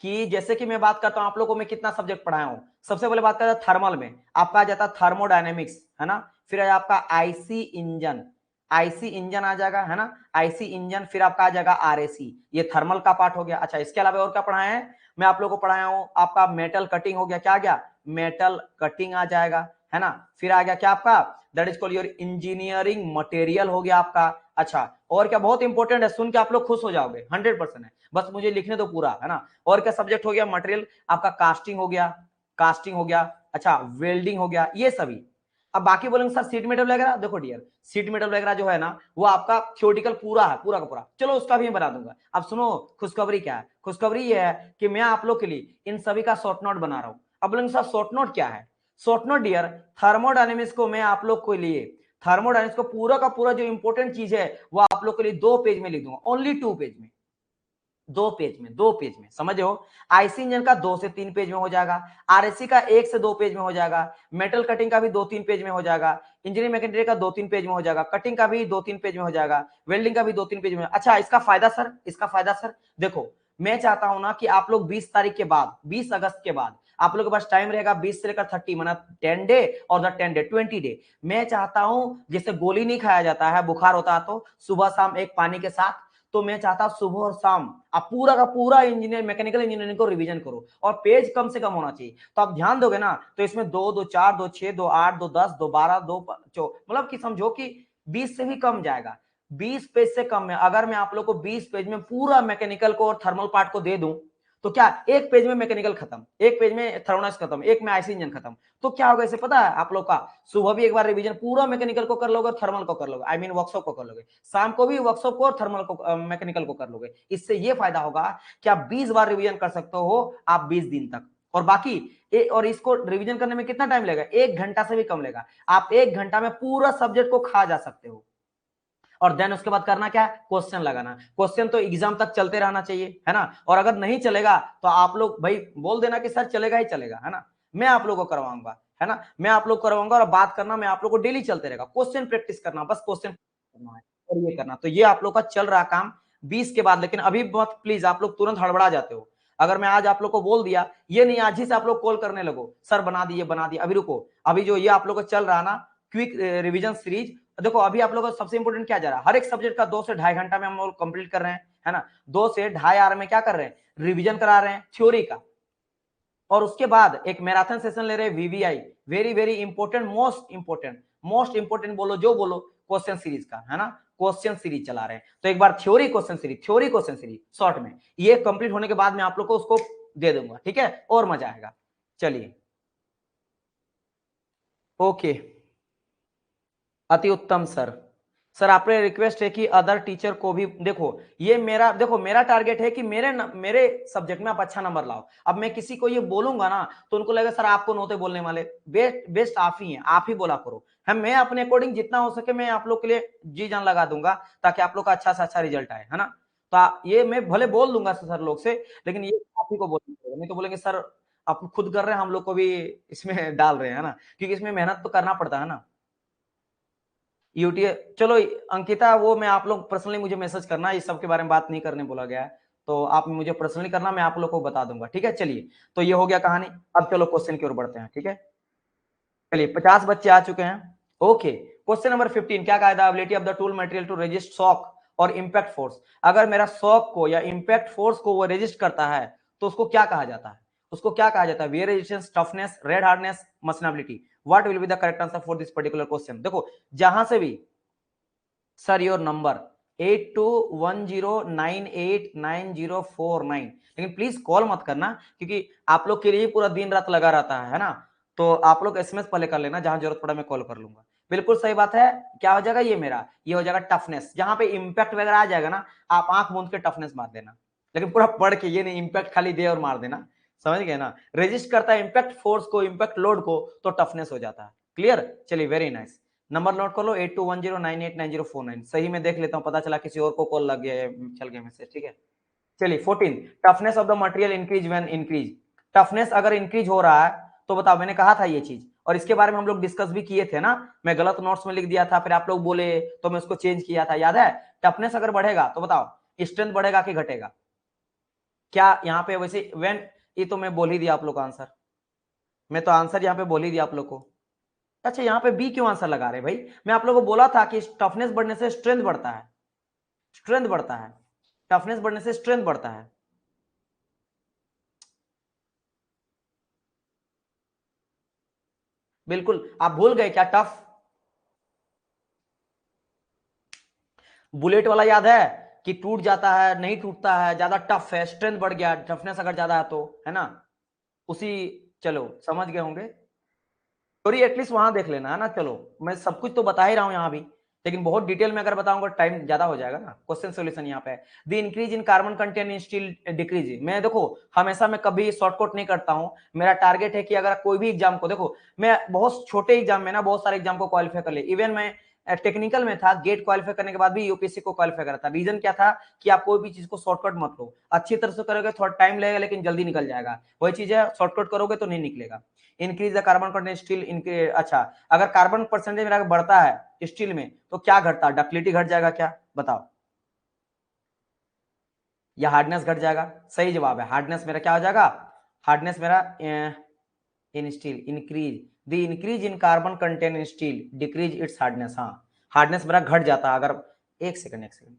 कि जैसे कि मैं बात करता हूं आप लोगों को, मैं कितना सब्जेक्ट पढ़ाया हूं। सबसे पहले बात करता थर्मल में, आपका आ जाता थर्मोडायनेमिक्स, है ना। फिर आपका आईसी इंजन आ जाएगा, है ना, आईसी इंजन। फिर आपका आ जाएगा आरएसी, ये थर्मल का पार्ट हो गया। अच्छा, इसके अलावा और क्या पढ़ाया है? मैं आप लोगों को पढ़ाया हूं आपका मेटल कटिंग हो गया, क्या आ गया? मेटल कटिंग आ जाएगा, है ना। फिर आ गया क्या आपका? That is called your engineering material हो गया आपका। अच्छा, और क्या बहुत इंपॉर्टेंट है, सुन के आप लोग खुश हो जाओगे, 100% है, बस मुझे लिखने दो पूरा, है ना। और क्या सब्जेक्ट हो गया? मटेरियल आपका कास्टिंग हो गया, अच्छा वेल्डिंग हो गया, ये सभी। अब बाकी बोलेंगे सर सीट मेटल वगैरह, देखो डियर, सीट मेटल वगैरह जो है ना वो आपका थ्योरेटिकल पूरा है, पूरा का पूरा। चलो उसका भी मैं बना दूंगा। अब सुनो, खुशखबरी क्या है? खुशखबरी ये है कि मैं आप लोग के लिए इन सभी का शॉर्ट नोट बना रहा हूं। अब बोलेंगे सर शॉर्ट नोट क्या है? शॉर्ट नोट डियर, थर्मोडायनेमिक्स को मैं आप लोग के लिए, थर्मोडायनेमिक्स को पूरा का पूरा जो इंपॉर्टेंट चीज है वो आप लोग के लिए 2 पेज में लिख दूंगा, ओनली 2 पेज में, 2 पेज में, समझ हो। आईसी इंजन का 2 से 3 पेज में हो जाएगा, आरएससी का 1 से 2 पेज में हो जाएगा, मेटल कटिंग का भी 2-3 पेज में हो जाएगा, इंजीनियरिंग मैकेनिकल का 2-3 पेज में हो जाएगा, कटिंग का भी 2-3 पेज में हो जाएगा, वेल्डिंग का भी 2-3 पेज में। अच्छा, इसका फायदा सर, देखो मैं चाहता हूं ना कि आप लोग 20 तारीख के बाद, 20 अगस्त के बाद आप लोग के पास टाइम रहेगा 20 से लेकर 30, माना 10 डे और द 10 डे 20 डे। मैं चाहता हूं जैसे गोली नहीं खाया जाता है, बुखार होता है तो सुबह शाम एक पानी के साथ, तो मैं चाहता हूं सुबह और शाम आप पूरा का पूरा इंजीनियर मैकेनिकल इंजीनियरिंग को रिवीजन करो, और पेज कम से कम होना चाहिए। तो आप ध्यान दोगे ना तो इसमें 2-2-4 2-6 2-8 2-10 2-12 2-5 मतलब कि समझो कि 20 से भी कम जाएगा, 20 पेज से कम में। अगर मैं आप लोग को 20 पेज में पूरा मैकेनिकल को और थर्मल पार्ट को दे दूं तो क्या एक पेज में मैकेनिकल खत्म, एक पेज में थर्मोडायनामिक्स खत्म, एक में आईसी इंजन खत्म। तो क्या होगा इसे पता है आप लोग का? सुबह भी एक बार रिवीजन पूरा मैकेनिकल को कर लोगे और थर्मल को कर लोगे, आई मीन वर्कशॉप को कर लोगे, शाम को भी वर्कशॉप को और थर्मल को मैकेनिकल को कर लोगे। इससे ये फायदा होगा कि आप 20 बार रिवीजन कर सकते हो आप 20 दिन तक। और बाकी और इसको रिवीजन करने में कितना टाइम लगेगा? 1 घंटा से भी कम लगेगा। आप 1 घंटा में पूरा सब्जेक्ट को खा जा सकते हो। और देन उसके बाद करना क्या है? क्वेश्चन लगाना। क्वेश्चन तो एग्जाम तक चलते रहना चाहिए, है ना। और अगर नहीं चलेगा तो आप लोग भाई बोल देना कि सर चलेगा ही चलेगा, है ना। मैं आप लोगों को करवाऊंगा, है ना, मैं आप लोग करवाऊंगा। और बात करना मैं आप लोग को डेली चलते रहेगा, क्वेश्चन प्रैक्टिस करना, बस क्वेश्चन करना है और ये करना। तो ये आप लोग का चल रहा काम 20 के बाद। लेकिन अभी मत प्लीज, आप लोग तुरंत हड़बड़ा जाते हो। अगर मैं आज आप लोग को बोल दिया, ये नहीं आज ही से आप लोग कॉल करने लगो सर बना दिए बना दिए, अभी रुको। अभी जो ये आप लोग को चल रहा ना क्विक रिवीजन सीरीज, देखो अभी आप लोगों को सबसे इंपोर्टेंट क्या जा रहा है, हर एक सब्जेक्ट का 2 से ढाई घंटा में हम लोग कंप्लीट कर रहे हैं, है ना। 2 से ढाई आवर में क्या कर रहे हैं? रिवीजन करा रहे हैं थ्योरी का। और उसके बाद एक मैराथन सेशन ले रहे हैं VVI, very very important, most important बोलो जो बोलो, क्वेश्चन सीरीज का, है ना। क्वेश्चन सीरीज चला रहे हैं, तो एक बार थ्योरी क्वेश्चन सीरीज शॉर्ट में, ये कंप्लीट होने के बाद मैं आप लोग को उसको दे दूंगा, ठीक है, और मजा आएगा। चलिए, ओके, अति उत्तम सर। सर आपने रिक्वेस्ट है कि अदर टीचर को भी देखो, ये मेरा देखो, मेरा टारगेट है कि मेरे सब्जेक्ट में आप अच्छा नंबर लाओ। अब मैं किसी को ये बोलूंगा ना तो उनको लगेगा सर आपको नोते बोलने वाले, बेस्ट आप ही हैं, आप ही बोला करो। हम मैं अपने अकॉर्डिंग जितना हो सके मैं आप लोग के लिए जी जान लगा दूंगा ताकि आप लोग का अच्छा से अच्छा रिजल्ट आए, है ना। तो ये मैं भले बोल दूंगा सर लोग से, लेकिन ये आप ही को बोलना, नहीं तो बोलेंगे सर आप खुद कर रहे हैं, हम लोग को भी इसमें डाल रहे हैं, है ना, क्योंकि इसमें मेहनत तो करना पड़ता है ना। यूटीए, चलो अंकिता, वो मैं आप लोग पर्सनली मुझे मैसेज करना, इस सब के बारे में बात नहीं करने बोला गया है, तो आप मुझे पर्सनली करना, मैं आप लोग को बता दूंगा, ठीक है। चलिए, तो ये हो गया कहानी। अब चलो क्वेश्चन की ओर बढ़ते हैं, ठीक है। चलिए 50 बच्चे आ चुके हैं, ओके। क्वेश्चन नंबर 15 क्या कहा था, ability of the tool material to resist shock और इंपैक्ट फोर्स। अगर मेरा शॉक को या इंपैक्ट फोर्स को वो रेजिस्ट करता है तो उसको क्या कहा जाता है, उसको क्या कहा जाता है, wear resistance, toughness, red hardness, machinability. What will be the correct answer for this particular question. देखो जहां से भी सर योर नंबर 8210989049, लेकिन प्लीज कॉल मत करना क्योंकि आप लोग के लिए पूरा दिन रात लगा रहता है ना, तो आप लोग एसएमएस पहले कर लेना, जहां जरूरत पड़ा मैं कॉल कर लूंगा। बिल्कुल सही बात है। क्या हो जाएगा ये मेरा, ये हो जाएगा टफनेस। जहां पे इंपैक्ट वगैरह आ जाएगा ना, आप आंख मूंद के टफनेस मार देना, लेकिन पूरा पढ़ के, ये नहीं इंपैक्ट खाली दे और मार देना, समझ गए ना। रेजिस्ट करता है इंपैक्ट फोर्स को, इंपैक्ट लोड को, तो टफनेस हो जाता है। क्लियर, चलिए वेरी नाइस। नंबर नोट कर लो 8210989049। सही में देख लेता हूं, पता चला किसी और को कॉल लग गया है, चल गया मैसेज, ठीक है। चलिए 14, toughness of the material increase when increase. Toughness अगर इंक्रीज हो रहा है तो बताओ, मैंने कहा था ये चीज और इसके बारे में हम लोग डिस्कस भी किए थे ना, मैं गलत नोट्स में लिख दिया था, फिर आप लोग बोले तो मैं उसको चेंज किया था, याद है। टफनेस अगर बढ़ेगा तो बताओ स्ट्रेंथ बढ़ेगा कि घटेगा, क्या यहाँ पे वैसे व्हेन, ये तो मैं बोल ही दिया आप लोग का आंसर, मैं तो आंसर यहाँ पे बोल ही दिया आप लोग को। अच्छा यहाँ पे बी क्यों आंसर लगा रहे भाई, मैं आप लोगों को बोला था कि टफनेस बढ़ने से स्ट्रेंथ बढ़ता है, स्ट्रेंथ बढ़ता है, टफनेस बढ़ने से स्ट्रेंथ बढ़ता है। बिल्कुल आप भूल गए क्या, टफ बुलेट वाला याद है कि टूट जाता है नहीं टूटता है, ज्यादा टफ है, स्ट्रेंथ बढ़ गया, टफनेस अगर ज्यादा है तो, है ना, उसी, चलो समझ गए होंगे। सॉरी एटलीस्ट वहां देख लेना है ना। चलो मैं सब कुछ तो बता ही रहा हूं यहाँ भी, लेकिन बहुत डिटेल में अगर बताऊंगा टाइम ज्यादा हो जाएगा ना। क्वेश्चन सॉल्यूशन यहाँ पे, the increase in carbon content in steel decrease. मैं देखो हमेशा मैं कभी शॉर्टकट नहीं करता हूँ, मेरा टारगेट है कि अगर कोई भी एग्जाम को, देखो मैं बहुत छोटे एग्जाम में ना बहुत सारे एग्जाम को क्वालिफाई कर ले, इवन मैं टेक्निकल में था, गेट क्वालिफाई करने के बाद भी यूपीएससी को क्वालिफाई करा था। रीजन क्या था कि आप कोई भी चीज को शॉर्टकट मत लो, अच्छी तरह से करोगे थोड़ा टाइम लगेगा लेकिन जल्दी निकल जाएगा, वही चीज है शॉर्टकट करोगे तो नहीं निकलेगा। Increase the carbon content steel इनके, अच्छा अगर कार्बन परसेंटेज मेरा बढ़ता है स्टील में तो क्या घटता है, डक्टिलिटी घट जाएगा क्या, बताओ, या हार्डनेस घट जाएगा। सही जवाब है हार्डनेस, मेरा क्या हो जाएगा, हार्डनेस मेरा in steel increase, the increase in carbon content in steel decrease its hardness. हाँ हार्डनेस मेरा घट जाता है अगर, एक सेकंड एक सेकंड,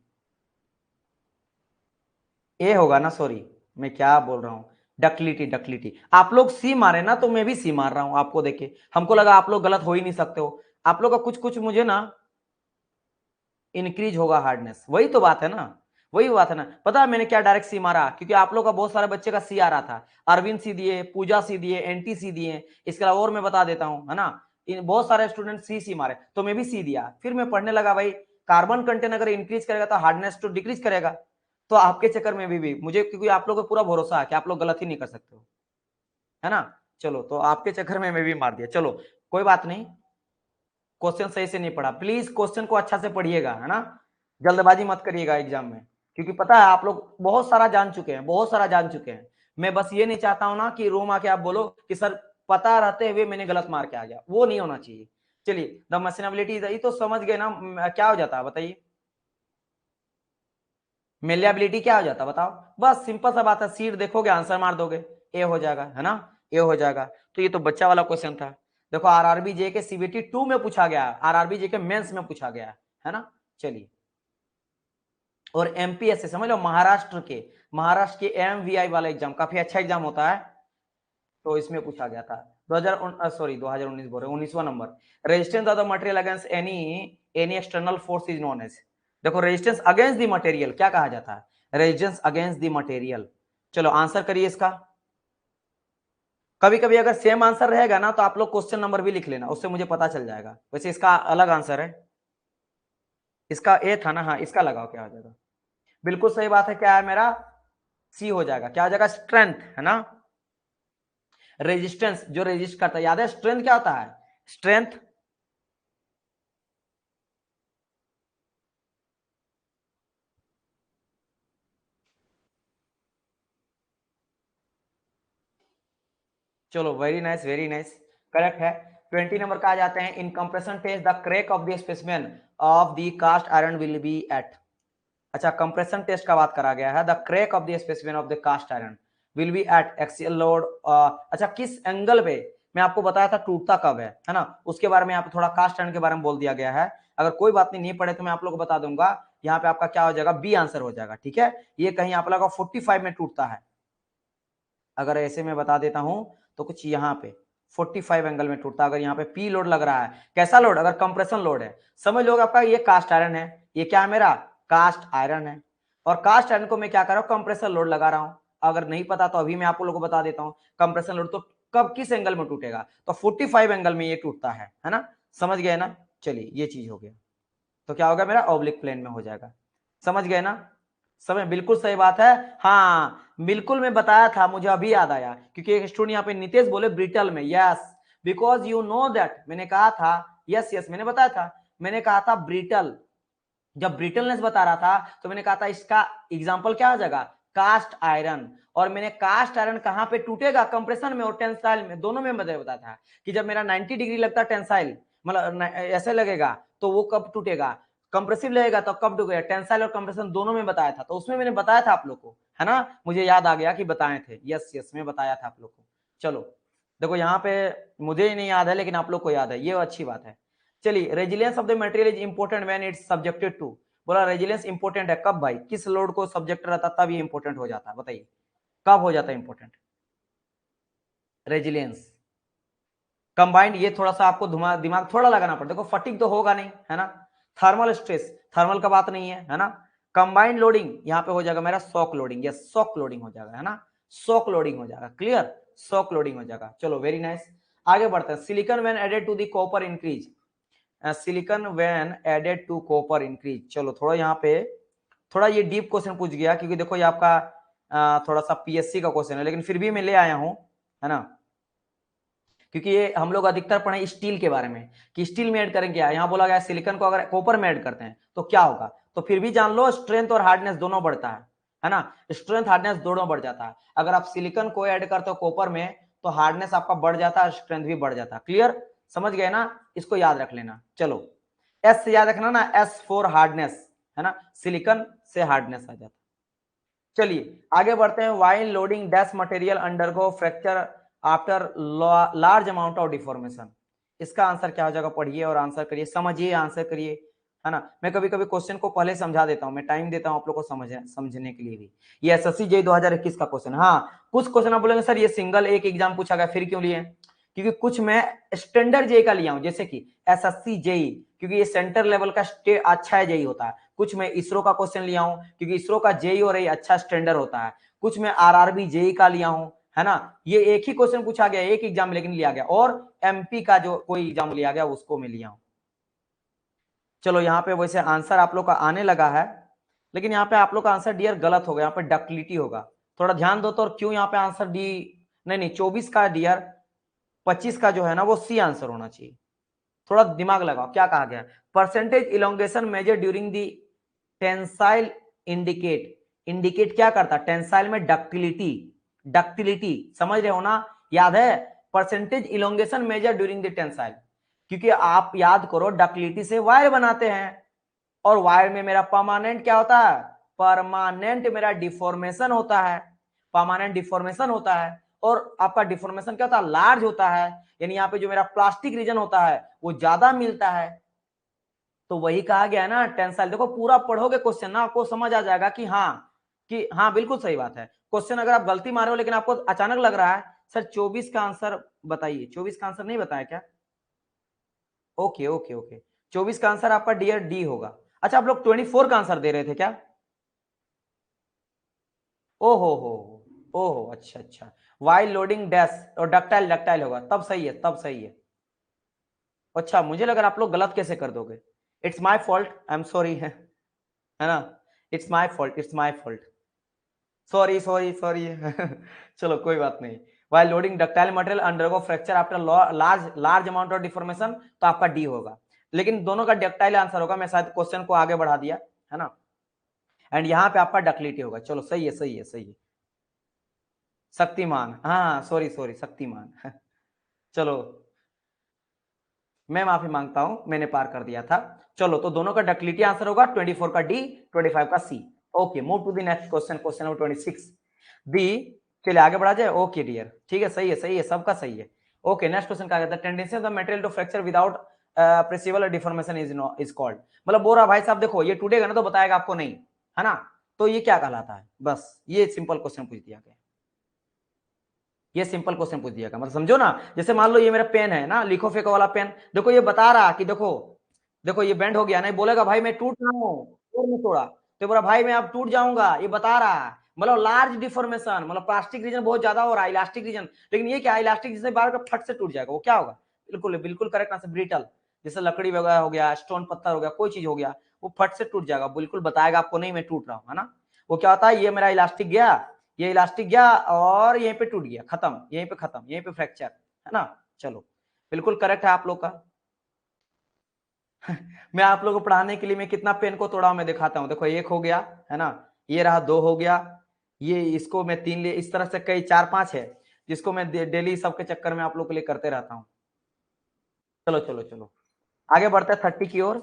ए होगा ना, सॉरी मैं क्या बोल रहा हूँ, डक्टिलिटी, डक्टिलिटी। आप लोग सी मारे ना तो मैं भी सी मार रहा हूं आपको देखे, हमको लगा आप लोग गलत हो ही नहीं सकते हो, आप लोग का कुछ कुछ मुझे ना इंक्रीज होगा हार्डनेस, वही तो बात है ना, वही बात है ना। पता है मैंने क्या डायरेक्ट सी मारा, क्योंकि आप लोग का बहुत सारे बच्चे का सी आ रहा था, अरविंद सी दिए, पूजा सी दिए, एनटी सी दिए, इसके अलावा और मैं बता देता हूं, है ना, इन बहुत सारे स्टूडेंट सी सी मारे तो मैं भी सी दिया, फिर मैं पढ़ने लगा भाई कार्बन कंटेंट अगर इंक्रीज करेगा तो हार्डनेस तो डिक्रीज करेगा। तो आपके चक्कर में भी मुझे, क्योंकि आप लोग को पूरा भरोसा है कि आप लोग गलत ही नहीं कर सकते हो, है ना। चलो तो आपके चक्कर में मैं भी मार दिया, चलो कोई बात नहीं। क्वेश्चन सही से नहीं पढ़ा, प्लीज क्वेश्चन को अच्छा से पढ़िएगा, है ना, जल्दबाजी मत करिएगा एग्जाम में, क्योंकि पता है आप लोग बहुत सारा जान चुके हैं, बहुत सारा जान चुके हैं। मैं बस ये नहीं चाहता हूं ना कि रूम आके आप बोलो कि सर पता रहते हुए मैंने गलत मार के आ गया, वो नहीं होना चाहिए। चलिए द मशीनबिलिटी, ये तो समझ गए ना, क्या हो जाता है बताइए, मेलिएबिलिटी क्या हो जाता है बताओ, बस सिंपल सा बात है, सीट देखोगे आंसर मार दोगे, ए हो जाएगा, है ना, ए हो जाएगा। तो ये तो बच्चा वाला क्वेश्चन था। देखो आरआरबी जे के सीबीटी 2 में पूछा गया, आरआरबी जे के मेंस में पूछा गया, है ना। चलिए और एमपीएस से समझ लो, महाराष्ट्र के, महाराष्ट्र के एमवीआई वाला एग्जाम काफी अच्छा एग्जाम होता है, तो इसमें पूछा गया था 2019 बोल रहे 19वां number. Resistance of the material against any any external force is known as. देखो रेजिस्टेंस अगेंस्ट द मटेरियल क्या कहा जाता है, रेजिस्टेंस अगेंस्ट द मटेरियल। चलो आंसर करिए इसका। कभी कभी अगर सेम आंसर रहेगा ना तो आप लोग क्वेश्चन नंबर भी लिख लेना, उससे मुझे पता चल जाएगा, वैसे इसका अलग आंसर है, इसका ए था ना, हाँ इसका लगाओ क्या हो जाएगा। बिल्कुल सही बात है, क्या है मेरा, सी हो जाएगा, क्या हो जाएगा, स्ट्रेंथ, है ना। रेजिस्टेंस जो रेजिस्ट करता है, याद है स्ट्रेंथ क्या होता है, स्ट्रेंथ, चलो very nice very nice, correct है। 20 नंबर का आ जाते हैं, in compression test the crack of the specimen of the cast iron will be at. अच्छा कंप्रेशन टेस्ट का बात करा गया है, the crack of the specimen of the cast iron will be at axial load, अच्छा किस angle पे, मैं आपको बताया था टूटता कब है ना, उसके बारे में यहाँ पे थोड़ा कास्ट आयरन के बारे में बोल दिया गया है। अगर कोई बात नहीं पढ़े तो मैं आप लोग को बता दूंगा, यहाँ पे आपका क्या हो जाएगा, बी आंसर हो जाएगा। ठीक है, ये कहीं आप लोग का 45 में टूटता है। अगर ऐसे में बता देता हूं तो कुछ यहाँ पे 45 एंगल में टूटता है। अगर यहाँ पे पी लोड लग रहा है, कैसा लोड, अगर कंप्रेशन लोड है, समझ लो आपका ये कास्ट आयरन है, ये क्या है मेरा कास्ट आयरन है, और कास्ट आयरन को मैं क्या कर रहा हूँ, कंप्रेशन लोड लगा रहा हूँ। अगर नहीं पता तो अभी मैं आप लोगों को बता देता हूँ, कंप्रेशन लोड तो कब किस एंगल में टूटेगा, तो 45 एंगल में ये टूटता है ना, समझ गए ना। चलिए ये चीज हो गया, तो क्या होगा मेरा ऑब्लिक प्लेन में हो जाएगा, समझ गए ना। समझ, बिल्कुल सही बात है। हाँ बिल्कुल, मैं बताया था, मुझे अभी याद आया, क्योंकि एक स्टूडेंट यहाँ पे नितेश बोले ब्रिटल में, yes because you know that, मैंने कहा था, यस यस मैंने बताया था, मैंने कहा था ब्रिटल, जब ब्रिटलनेस बता रहा था तो मैंने कहा था इसका एग्जांपल क्या हो जाएगा, कास्ट आयरन। और मैंने कास्ट आयरन कहां पे टूटेगा, कंप्रेशन में और टेंसाइल में, दोनों में मैंने बताया था कि जब मेरा 90 डिग्री लगता है टेंसाइल, मतलब ऐसे लगेगा तो वो कब टूटेगा, कंप्रेसिव लगेगा तो कब टूटेगा, टेंसाइल और कंप्रेशन दोनों में बताया था। तो उसमें मैंने बताया था आप लोग को, है ना, मुझे याद आ गया कि बताए थे, यस यस मैं बताया था आप लोग को। चलो देखो यहाँ पे मुझे ही नहीं याद है लेकिन आप लोग को याद है, ये अच्छी बात है। चलिए, resilience of the material is important when it's subjected to, बोला रेजिलियंस इंपॉर्टेंट है कब भाई, किस लोड को सब्जेक्ट रहता तब ये इंपॉर्टेंट हो जाता है, बताइए कब हो जाता है इंपॉर्टेंट रेजिलियंस कंबाइंड। ये थोड़ा सा आपको दिमाग थोड़ा लगाना पड़ता है, देखो फटिग तो होगा नहीं, है ना, थर्मल स्ट्रेस, थर्मल का बात नहीं है ना, कंबाइंड लोडिंग यहाँ पे हो जाएगा मेरा शॉक लोडिंग, या शॉक लोडिंग हो जाएगा, है ना, शॉक लोडिंग हो जाएगा, क्लियर, शॉक लोडिंग हो जाएगा। चलो वेरी नाइस, आगे बढ़ते हैं। Silicon when added to the copper increase, silicon when added to copper increase. चलो थोड़ा यहाँ पे थोड़ा ये डीप क्वेश्चन पूछ गया, क्योंकि देखो ये आपका थोड़ा सा पीएससी का क्वेश्चन है, लेकिन फिर भी मैं ले आया हूं, है ना, क्योंकि ये हम लोग अधिकतर पढ़े स्टील के बारे में कि स्टील में ऐड करें क्या, यहाँ बोला गया सिलिकॉन को अगर कॉपर में ऐड करते हैं तो क्या होगा, तो फिर भी जान लो स्ट्रेंथ और हार्डनेस दोनों बढ़ता है ना, स्ट्रेंथ हार्डनेस दोनों बढ़ जाता है। अगर आप सिलिकॉन को ऐड करते हो कॉपर में तो हार्डनेस आपका बढ़ जाता है, स्ट्रेंथ भी बढ़ जाता है, क्लियर, समझ गए ना, इसको याद रख लेना। चलो एस से याद रखना ना, एस फॉर हार्डनेस, है ना, सिलिकॉन से हार्डनेस आ जाता है। चलिए आगे बढ़ते हैं। While loading dash material undergo fracture after large amount of deformation, इसका आंसर क्या हो जाएगा, पढ़िए और आंसर करिए, समझिए आंसर करिए, है ना। मैं कभी कभी क्वेश्चन को पहले समझा देता हूं, मैं टाइम देता हूं आप लोग को समझने के लिए भी। ये एसएससी जेई 2021 का क्वेश्चन। हाँ कुछ क्वेश्चन आप बोलेंगे सर ये सिंगल एक एग्जाम पूछा गया फिर क्यों लिए, क्योंकि कुछ मैं स्टैंडर्ड जेई का लिया हूं, जैसे कि एसएससी जेई, क्योंकि ये सेंटर लेवल का अच्छा है जेई होता है। कुछ मैं इसरो का क्वेश्चन लिया हूं क्योंकि इसरो का जेई और ए अच्छा स्टैंडर्ड होता है। कुछ मैं आरआरबी जेई का लिया हूं, है ना, ये एक ही क्वेश्चन पूछा गया एक एग्जाम लेकिन लिया गया, और एमपी का जो कोई एग्जाम लिया गया उसको मैं लिया हूं। चलो यहाँ पे वैसे आंसर आप लोग का आने लगा है, लेकिन यहाँ पे आप लोग का आंसर डियर गलत होगा, यहाँ पे डक्टिलिटी होगा, थोड़ा ध्यान दो तो। और क्यों यहाँ पे आंसर डी, नहीं 24 का डियर, 25 का जो है ना वो सी आंसर होना चाहिए, थोड़ा दिमाग लगाओ क्या कहा गया। Percentage elongation measure during the tensile indicate, indicate क्या करता, टेंसाइल में डक्टिलिटी, डक्टिलिटी समझ रहे हो ना, याद है, percentage elongation measure during the tensile, क्योंकि आप याद करो डक्टिलिटी से वायर बनाते हैं, और वायर में मेरा परमानेंट क्या होता है, परमानेंट मेरा डिफॉर्मेशन होता है, परमानेंट डिफॉर्मेशन होता है, और आपका डिफॉर्मेशन क्या होता है, लार्ज होता है, यानी यहाँ पे जो मेरा प्लास्टिक रीजन होता है वो ज्यादा मिलता है। तो वही कहा गया है ना टेंसाइल, देखो पूरा पढ़ोगे क्वेश्चन ना आपको समझ आ जाएगा कि हाँ बिल्कुल सही बात है। क्वेश्चन अगर आप गलती मारे हो लेकिन आपको अचानक लग रहा है सर 24 का आंसर बताइए, 24 का आंसर नहीं बताया क्या, ओके ओके ओके, 24 का आंसर आपका डियर डी होगा। अच्छा आप लोग 24 का आंसर दे रहे थे क्या, ओहो, ओहो अच्छा अच्छा, वाइल लोडिंग डैश और डक्टाइल, डक्टाइल होगा तब सही है, तब सही है। अच्छा मुझे लगा आप लोग गलत कैसे कर दोगे, it's my fault, I am sorry, है ना, it's my fault, it's my fault, sorry sorry sorry चलो कोई बात नहीं। While loading ductile material undergo fracture after large large amount of deformation, तो आपका डी होगा, लेकिन दोनों का डक्टाइल आंसर होगा, मैं शायद क्वेश्चन को आगे बढ़ा दिया, है ना, एंड यहाँ पे आपका डक्टिलिटी होगा। चलो सही है सही है सही है, शक्तिमान, हाँ सॉरी सॉरी शक्तिमान चलो मैं माफी मांगता हूं, मैंने पार कर दिया था। चलो तो दोनों का डक्टिलिटी आंसर होगा, 24 का डी, 25 का C. Okay move to the next question, question number 26 दी। चलिए आगे बढ़ा जाए, ओके डियर, ठीक है सही है सबका सही है। ओके, नेक्स्ट क्वेश्चन क्या कहता है, tendency of the material to fracture without appreciable deformation is called. मतलब बोल रहा भाई साहब देखो ये टूटेगा ना तो बताएगा आपको नहीं, है ना, तो ये क्या कहलाता है, बस ये सिंपल क्वेश्चन पूछ दिया गया, ये सिंपल क्वेश्चन पूछ दिया गया, मतलब समझो ना, जैसे मान लो ये मेरा पेन है ना, लिखो फेंको वाला पेन, देखो ये बता रहा कि देखो देखो ये बेंड हो गया, नहीं बोलेगा भाई मैं टूट रहा हूँ और नहीं तोड़ा, तो बोला भाई मैं अब टूट जाऊंगा, ये बता रहा है, मतलब लार्ज डिफॉर्मेशन, मतलब प्लास्टिक रीजन बहुत ज्यादा हो रहा है, इलास्टिक रीजन, लेकिन ये क्या इलास्टिक जिससे बार का फट से टूट जाएगा, वो क्या होगा, बिल्कुल बिल्कुल करेक्ट आंसर, ब्रिटल, जैसे लकड़ी वगैरह हो गया, स्टोन पत्थर हो गया, कोई चीज हो गया, वो फट से टूट जाएगा, बिल्कुल बताएगा आपको नहीं मैं टूट रहा हूँ, है ना, वो क्या होता है, ये मेरा इलास्टिक गया, ये इलास्टिक गया और यहीं पे टूट गया, खत्म, यहीं पे खत्म, यहीं पे फ्रैक्चर, है ना, चलो बिल्कुल करेक्ट है आप लोग का। मैं आप लोगों को पढ़ाने के लिए मैं कितना पेन को तोड़ा हूं मैं दिखाता हूं, देखो एक हो गया, है ना, ये रहा दो हो गया, ये इसको मैं तीन ले, इस तरह से कई चार पांच है जिसको मैं डेली सबके चक्कर में आप लोग के लिए करते रहता हूँ। चलो चलो चलो आगे बढ़ते हैं 30 की ओर।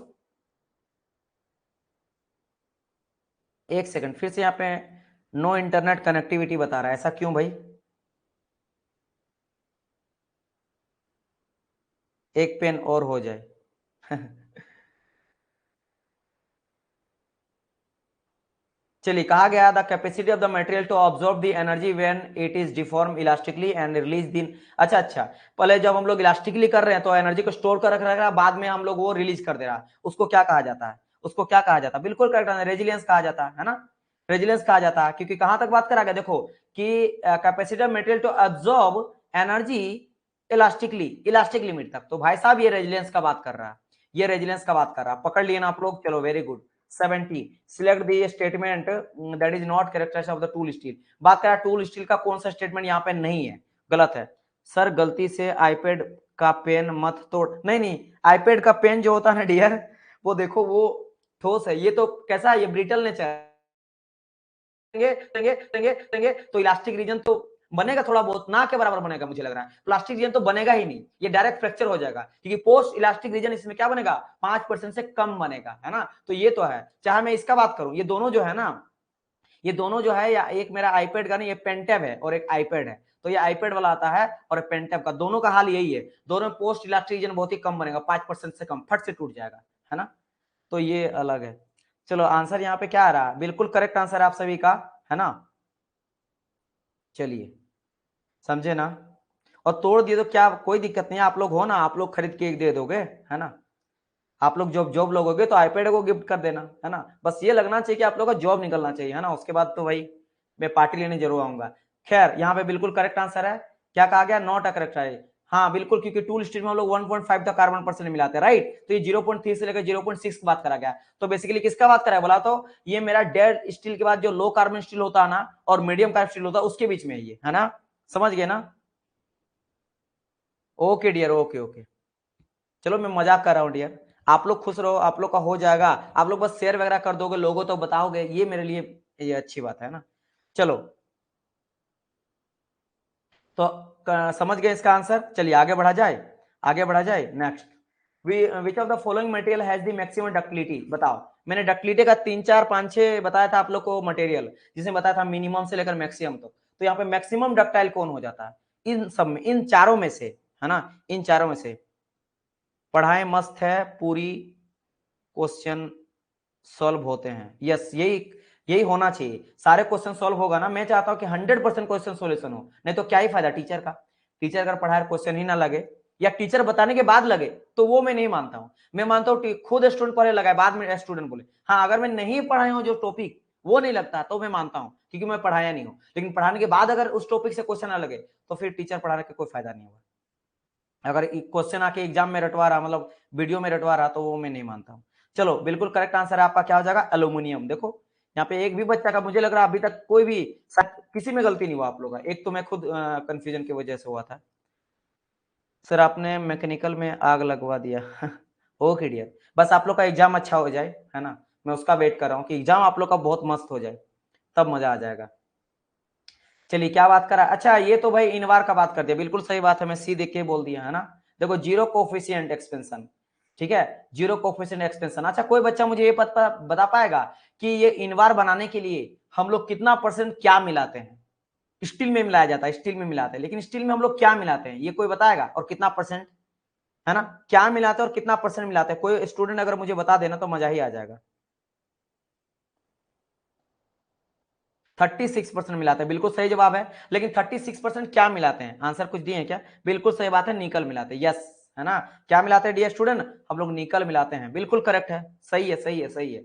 एक सेकंड फिर से यहाँ पे नो इंटरनेट कनेक्टिविटी बता रहा है, ऐसा क्यों भाई, एक पेन और हो जाए। चलिए कहा गया the capacity of the material to absorb the energy when it is deform elastically and release then, अच्छा अच्छा, पहले जब हम लोग इलास्टिकली कर रहे हैं तो एनर्जी को स्टोर कर रख रहा है, बाद में हम लोग वो रिलीज कर दे रहा है, उसको क्या कहा जाता है, उसको क्या कहा जाता है, बिल्कुल करेक्ट है, रेजिलियंस कहा जाता है ना, रेजिलियंस कहा जाता है, क्योंकि कहां तक बात करा गया देखो कि capacity of material to absorb energy elastically, elastic limit तक, तो भाई साहब ये रेजिलियंस का बात कर रहा है, ये रेजिलियंस का बात कर रहा है, पकड़ लिए ना आप लोग, चलो very good. 70 select the statement that is not characteristic of the tool steel, बात करा टूल स्टील का कौन सा स्टेटमेंट यहाँ पे नहीं है, गलत है, सर गलती से आईपैड का पेन मत तोड़, नहीं नहीं, आईपैड का पेन जो होता है ना डियर, वो देखो वो ठोस है, ये तो कैसा है, ये ब्रिटल नेचर है, तो इलास्टिक रीजन तो बनेगा थोड़ा बहुत, ना के बराबर बनेगा मुझे लग रहा है, प्लास्टिक रीजन तो बनेगा ही नहीं, ये डायरेक्ट फ्रैक्चर हो जाएगा, क्योंकि पोस्ट इलास्टिक रीजन इसमें क्या बनेगा 5% से कम बनेगा, है ना, तो ये तो है, चाहे मैं इसका बात करूं, ये दोनों जो है ना, ये दोनों जो है, या एक मेरा आईपैड का नहीं, ये पेंटैब है और एक आईपैड है, तो ये आईपैड वाला आता है और पेंटैब का, दोनों का हाल यही है, दोनों पोस्ट इलास्टिक रीजन बहुत ही कम बनेगा, 5% से कम, फट से टूट जाएगा, है ना, तो ये अलग है। चलो आंसर यहाँ पे क्या आ रहा है, बिल्कुल करेक्ट आंसर आप सभी का, है ना, चलिए समझे ना, और तोड़ दिए तो क्या कोई दिक्कत नहीं है, आप लोग हो ना, आप लोग खरीद के एक दे दोगे, है ना, आप लोग जॉब जॉब लोगोगे तो आईपैड को गिफ्ट कर देना, है ना, बस ये लगना चाहिए कि आप लोग का जॉब निकलना चाहिए, है ना, उसके बाद तो भाई मैं पार्टी लेने जरूर आऊंगा। खैर यहाँ पे बिल्कुल करेक्ट आंसर है, क्या कहा गया, नॉट अ करेक्ट है, हाँ बिल्कुल, क्योंकि टूल स्टील में हम लोग 1.5 तक कार्बन परसेंट मिलाते हैं, राइट, तो ये 0.3 से लेकर 0.6 की बात करा गया, तो बेसिकली किसका बात करा है बोला, तो ये मेरा डेड स्टील के बाद जो लो कार्बन स्टील होता है ना और मीडियम कार्बन स्टील होता है उसके बीच में है ये, है ना, समझ गए ना, ओके डियर, ओके ओके, चलो मैं मजाक कर रहा हूँ डियर, आप लोग खुश रहो, आप लोग का हो जाएगा, आप लोग बस शेयर वगैरह कर दोगे, लोगों तो बताओगे, ये मेरे लिए ये अच्छी बात है ना, चलो तो समझ गए इसका आंसर, चलिए आगे बढ़ा जाए, आगे बढ़ा जाए, next, which of the following material has the maximum ductility, बताओ, मैंने डक्टिलिटी का 3 4 5 6 बताया था आप लोग को मटेरियल, जिसमें बताया था मिनिमम से लेकर मैक्सिमम तक, तो यहाँ पे मैक्सिमम डक्टाइल कौन हो जाता है, इन सब में, इन चारों में से, है ना, इन चारों में से, पढ़ाएं मस्त है पूरी, क्वेश्चन सॉल्व होते हैं, यस यही यही होना चाहिए, सारे क्वेश्चन सॉल्व होगा ना, मैं चाहता हूं कि 100% क्वेश्चन सॉल्यूशन हो, नहीं तो क्या ही फायदा टीचर का, टीचर अगर पढ़ाए क्वेश्चन ही ना लगे या टीचर बताने के बाद लगे तो वो मैं नहीं मानता हूं, मैं मानता हूं खुद स्टूडेंट पढ़े लगाए बाद में स्टूडेंट बोले, हाँ अगर मैं नहीं पढ़ाया हूं जो टॉपिक वो नहीं लगता तो मैं मानता हूं क्योंकि मैं पढ़ाया नहीं हूं, लेकिन पढ़ाने के बाद अगर उस टॉपिक से क्वेश्चन ना लगे तो फिर टीचर पढ़ाने का कोई फायदा नहीं होगा, अगर क्वेश्चन आके एग्जाम में रटवा रहा, मतलब वीडियो में रटवा रहा, तो वो मैं नहीं मानता हूँ। चलो बिल्कुल करेक्ट आंसर है आपका, क्या हो जाएगा, एल्यूमिनियम, देखो यहाँ पे एक भी बच्चा का मुझे लग रहा है अभी तक कोई भी किसी में गलती नहीं हुआ आप लोग का, एक तो मैं खुद कंफ्यूजन की वजह से हुआ था, सर आपने मैकेनिकल में आग लगवा दिया। ओके डियर, बस आप लोग का एग्जाम अच्छा हो जाए, है ना, मैं उसका वेट कर रहा हूँ कि एग्जाम आप लोग का बहुत मस्त हो जाए, तब मजा आ जाएगा। चलिए क्या बात करा, अच्छा ये तो भाई इनवार का बात कर दिया, बिल्कुल सही बात है, मैं सी देख के बोल दिया, है ना, देखो जीरो कोफिशिएंट एक्सपेंशन, ठीक है, जीरो कोफिशिएंट एक्सपेंशन, अच्छा कोई बच्चा मुझे ये बता पाएगा कि ये इनवार बनाने के लिए हम लोग कितना परसेंट क्या मिलाते हैं, स्टील में मिलाया जाता है, स्टील में मिलाते हैं, लेकिन स्टील में हम लोग क्या मिलाते हैं ये कोई बताएगा, और कितना परसेंट, है ना, क्या मिलाते हैं और कितना परसेंट मिलाते हैं, कोई स्टूडेंट अगर मुझे बता देना तो मजा ही आ जाएगा। 36% मिलाते हैं, बिल्कुल सही जवाब है। लेकिन 36% क्या मिलाते हैं, आंसर कुछ दिए हैं क्या? बिल्कुल सही बात है, निकल मिलाते हैं, यस, है ना। क्या मिलाते हैं डियर स्टूडेंट, हम लोग निकल मिलाते हैं, बिल्कुल करेक्ट है, सही है सही है सही है।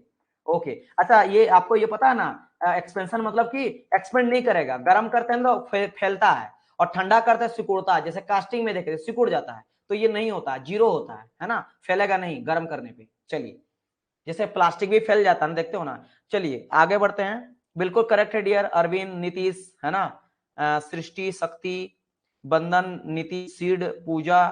ओके, अच्छा ये आपको ये पता है ना, एक्सपेंशन मतलब कि एक्सपेंड नहीं करेगा, गर्म करते हैं तो फैलता है, और ठंडा करते हैं सिकुड़ता है, जैसे कास्टिंग में देखे सिकुड़ जाता है, तो ये नहीं होता, जीरो होता है ना, फैलेगा नहीं गर्म करने पे। चलिए, जैसे प्लास्टिक भी फैल जाता है ना, देखते हो ना। चलिए आगे बढ़ते हैं, बिल्कुल करेक्ट है डियर अरविंद, नीतीश, है ना, सृष्टि, शक्ति, बंदन, नीति, सीड, पूजा,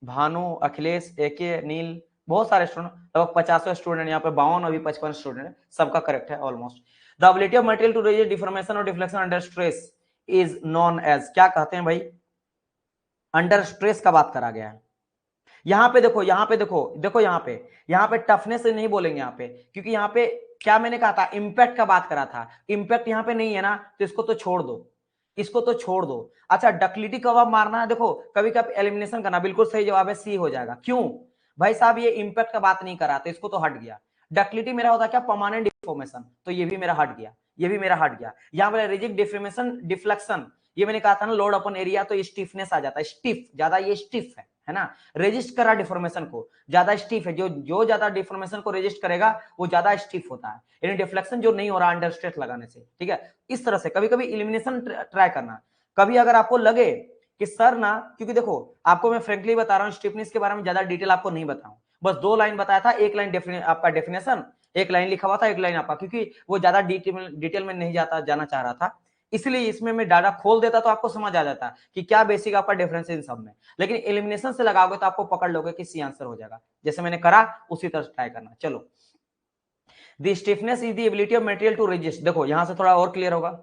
भानु, अखिलेश, एके, नील, बहुत सारे स्टूडेंट, लगभग 50 स्टूडेंट यहाँ पे, 52 अभी 55 स्टूडेंट, सबका करेक्ट है almost. The ability of material to resist deformation और deflection under stress is known as, क्या कहते हैं भाई? अंडर स्ट्रेस का बात करा गया है। यहाँ पे देखो, यहाँ पे देखो, देखो यहाँ पे टफनेस से नहीं बोलेंगे यहाँ पे, क्योंकि यहाँ पे क्या मैंने कहा था, इंपैक्ट का बात करा था, इंपैक्ट यहाँ पे नहीं है ना, तो इसको तो छोड़ दो, इसको तो छोड़ दो। अच्छा, डक्टिलिटी कब आप मारना है, देखो कभी कभी एलिमिनेशन करना, बिल्कुल सही जवाब है, सी हो जाएगा। क्यों भाई साहब, ये इंपैक्ट का बात नहीं करा, तो इसको तो हट गया। डक्टिलिटी मेरा होता क्या, परमानेंट डिफॉर्मेशन, तो ये भी मेरा हट गया, ये भी मेरा हट गया। यहाँ पे रिजिड डिफॉर्मेशन, डिफ्लेक्शन, ये मैंने कहा था ना, लोड अपन एरिया, तो स्टिफनेस आ जाता है, स्टिफ, ज्यादा ये स्टिफ है ना, रेजिस्ट करा डिफॉर्मेशन को, ज्यादा स्टिफ है, जो ज्यादा डिफॉर्मेशन को रेजिस्ट करेगा वो ज्यादा स्टिफ होता है, यानी डिफ्लेक्शन जो नहीं हो रहा अंडर स्ट्रेस लगाने से, ठीक है। इस तरह से कभी कभी इलिमिनेशन ट्राई करना, कभी अगर आपको लगे कि सर ना, क्योंकि देखो आपको मैं फ्रेंकली बता रहा हूँ, स्टिफनेस के बारे में ज्यादा डिटेल आपको नहीं बताऊं, बस 2 लाइन बताया था, एक लाइन आपका डेफिनेशन, एक लाइन लिखा हुआ था, एक लाइन आपका, क्योंकि वो ज्यादा डिटेल में नहीं जाना चाह रहा था, इसलिए इसमें मैं डाटा खोल देता तो आपको समझ आ जाता कि क्या बेसिक आपका डिफरेंस है इन सब में। लेकिन एलिमिनेशन से लगाओगे तो आपको पकड़ लोगे कि सी आंसर हो जाएगा, जैसे मैंने करा उसी तरह ट्राई करना। चलो, the stiffness is the ability of material to resist, देखो यहां से थोड़ा और क्लियर होगा।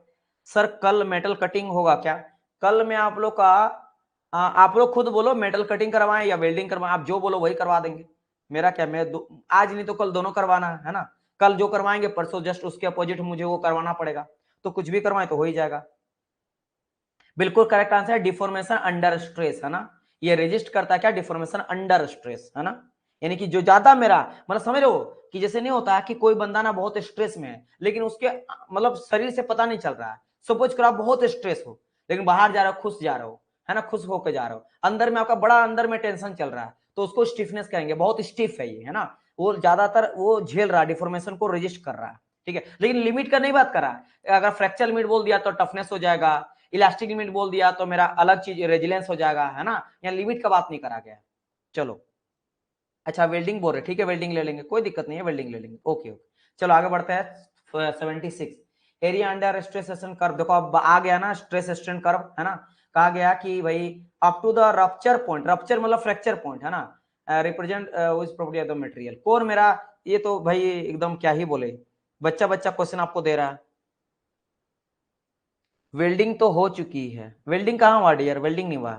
सर कल मेटल कटिंग होगा क्या? कल में आप लोग का आप लोग खुद बोलो, मेटल कटिंग करवाएं या वेल्डिंग करवाएं, आप जो बोलो वही करवा देंगे, मेरा क्या, मैं आज नहीं तो कल दोनों करवाना है ना, कल जो करवाएंगे परसों जस्ट उसके अपोजिट मुझे वो करवाना पड़ेगा, तो कुछ भी करवाएं तो हो ही जाएगा। बिल्कुल करेक्ट आंसर है डिफॉर्मेशन अंडर स्ट्रेस, है ना, ये रेजिस्ट करता है क्या, डिफॉर्मेशन अंडर स्ट्रेस, है ना, यानी कि जो ज्यादा मेरा मतलब समझ रहे हो कि जैसे नहीं होता कि कोई बंदा ना बहुत स्ट्रेस में है, लेकिन उसके मतलब शरीर से पता नहीं चल रहा है, सपोज करो आप बहुत स्ट्रेस हो, लेकिन बाहर जा रहे हो, खुश जा रहे हो, है ना, खुश होकर जा रहे हो, अंदर में आपका बड़ा अंदर में टेंशन चल रहा है, तो उसको स्टिफनेस कहेंगे, बहुत स्टिफ है ये, है ना, वो ज्यादातर वो झेल रहा है, डिफॉर्मेशन को रेजिस्ट कर रहा है, ठीक है। लेकिन लिमिट का नहीं बात कर रहा है, अगर फ्रैक्चर लिमिट बोल दिया तो टफनेस हो जाएगा, इलास्टिक लिमिट बोल दिया तो मेरा अलग चीज रेजिलेंस हो जाएगा, है ना, यहाँ लिमिट का बात नहीं करा गया। चलो, अच्छा वेल्डिंग बोल रहे, ठीक है, वेल्डिंग ले लेंगे, कोई दिक्कत नहीं है, वेल्डिंग ले लेंगे, ओके ओके। चलो आगे बढ़ते हैं 76, area under stress strain curve, देखो अब आ गया ना स्ट्रेस स्ट्रेन कर्व, है ना, कहा गया कि भाई up to the rupture point, rupture मतलब फ्रैक्चर पॉइंट, है ना, represent which property of the material, कौन मेरा, ये तो भाई एकदम क्या ही बोले, बच्चा बच्चा क्वेश्चन आपको दे रहा है। वेल्डिंग तो हो चुकी है, वेल्डिंग कहाँ हुआ डियर, वेल्डिंग नहीं हुआ,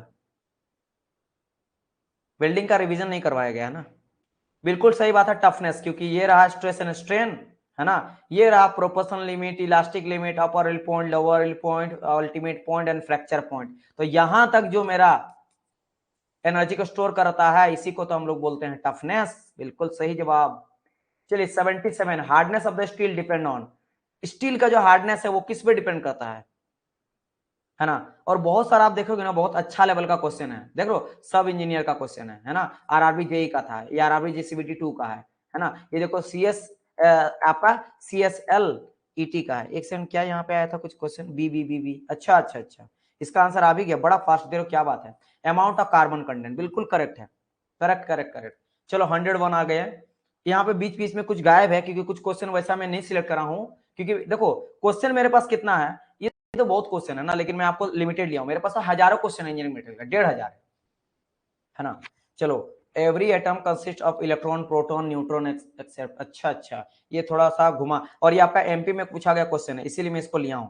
वेल्डिंग का रिवीजन नहीं करवाया गया ना, बिल्कुल सही बात है, टफनेस, क्योंकि ये रहा स्ट्रेस एंड स्ट्रेन, है ना, ये रहा proportional limit, elastic limit, upper hill point, lower hill point, ultimate point and fracture point, तो यहां तक जो मेरा एनर्जी को स्टोर करता है इसी को तो हम लोग बोलते हैं टफनेस, बिल्कुल सही जवाब। चलिए 77, hardness of the steel depend on, steel का जो हार्डनेस है वो किस पे डिपेंड करता है ना, और बहुत सारा आप देखोगे ना, बहुत अच्छा लेवल का क्वेश्चन है, देख लो सब इंजीनियर का क्वेश्चन है ना, आरआरबी जेई का था, ये आरआरबी जेसीबीटी 2 का है ना, ये देखो सीएस आपका सीएसएल ईटी का है, एक सेकंड, क्या यहाँ पे आया था कुछ question, B B B B, अच्छा अच्छा अच्छा, इसका आंसर आ भी गया, बड़ा फास्ट दे रहे हो, क्या बात है, अमाउंट ऑफ कार्बन कंटेंट, बिल्कुल करेक्ट है, करेक्ट करेक्ट करेक्ट। चलो 101 आ गए, यहाँ पे बीच बीच में कुछ गायब है, क्योंकि कुछ क्वेश्चन वैसा मैं नहीं सिलेक्ट करा हूँ, क्योंकि देखो क्वेश्चन मेरे पास कितना है, ये तो बहुत क्वेश्चन है ना, लेकिन मैं आपको लिमिटेड लिया हूं, मेरे पास हजारों क्वेश्चन है इंजीनियरिंग मटेरियल का, 1500 है ना। चलो, every atom consist of electron, proton, neutron except, अच्छा अच्छा, ये थोड़ा सा घुमा, और ये आपका एमपी में पूछा गया क्वेश्चन है, इसीलिए मैं इसको लिया हूं,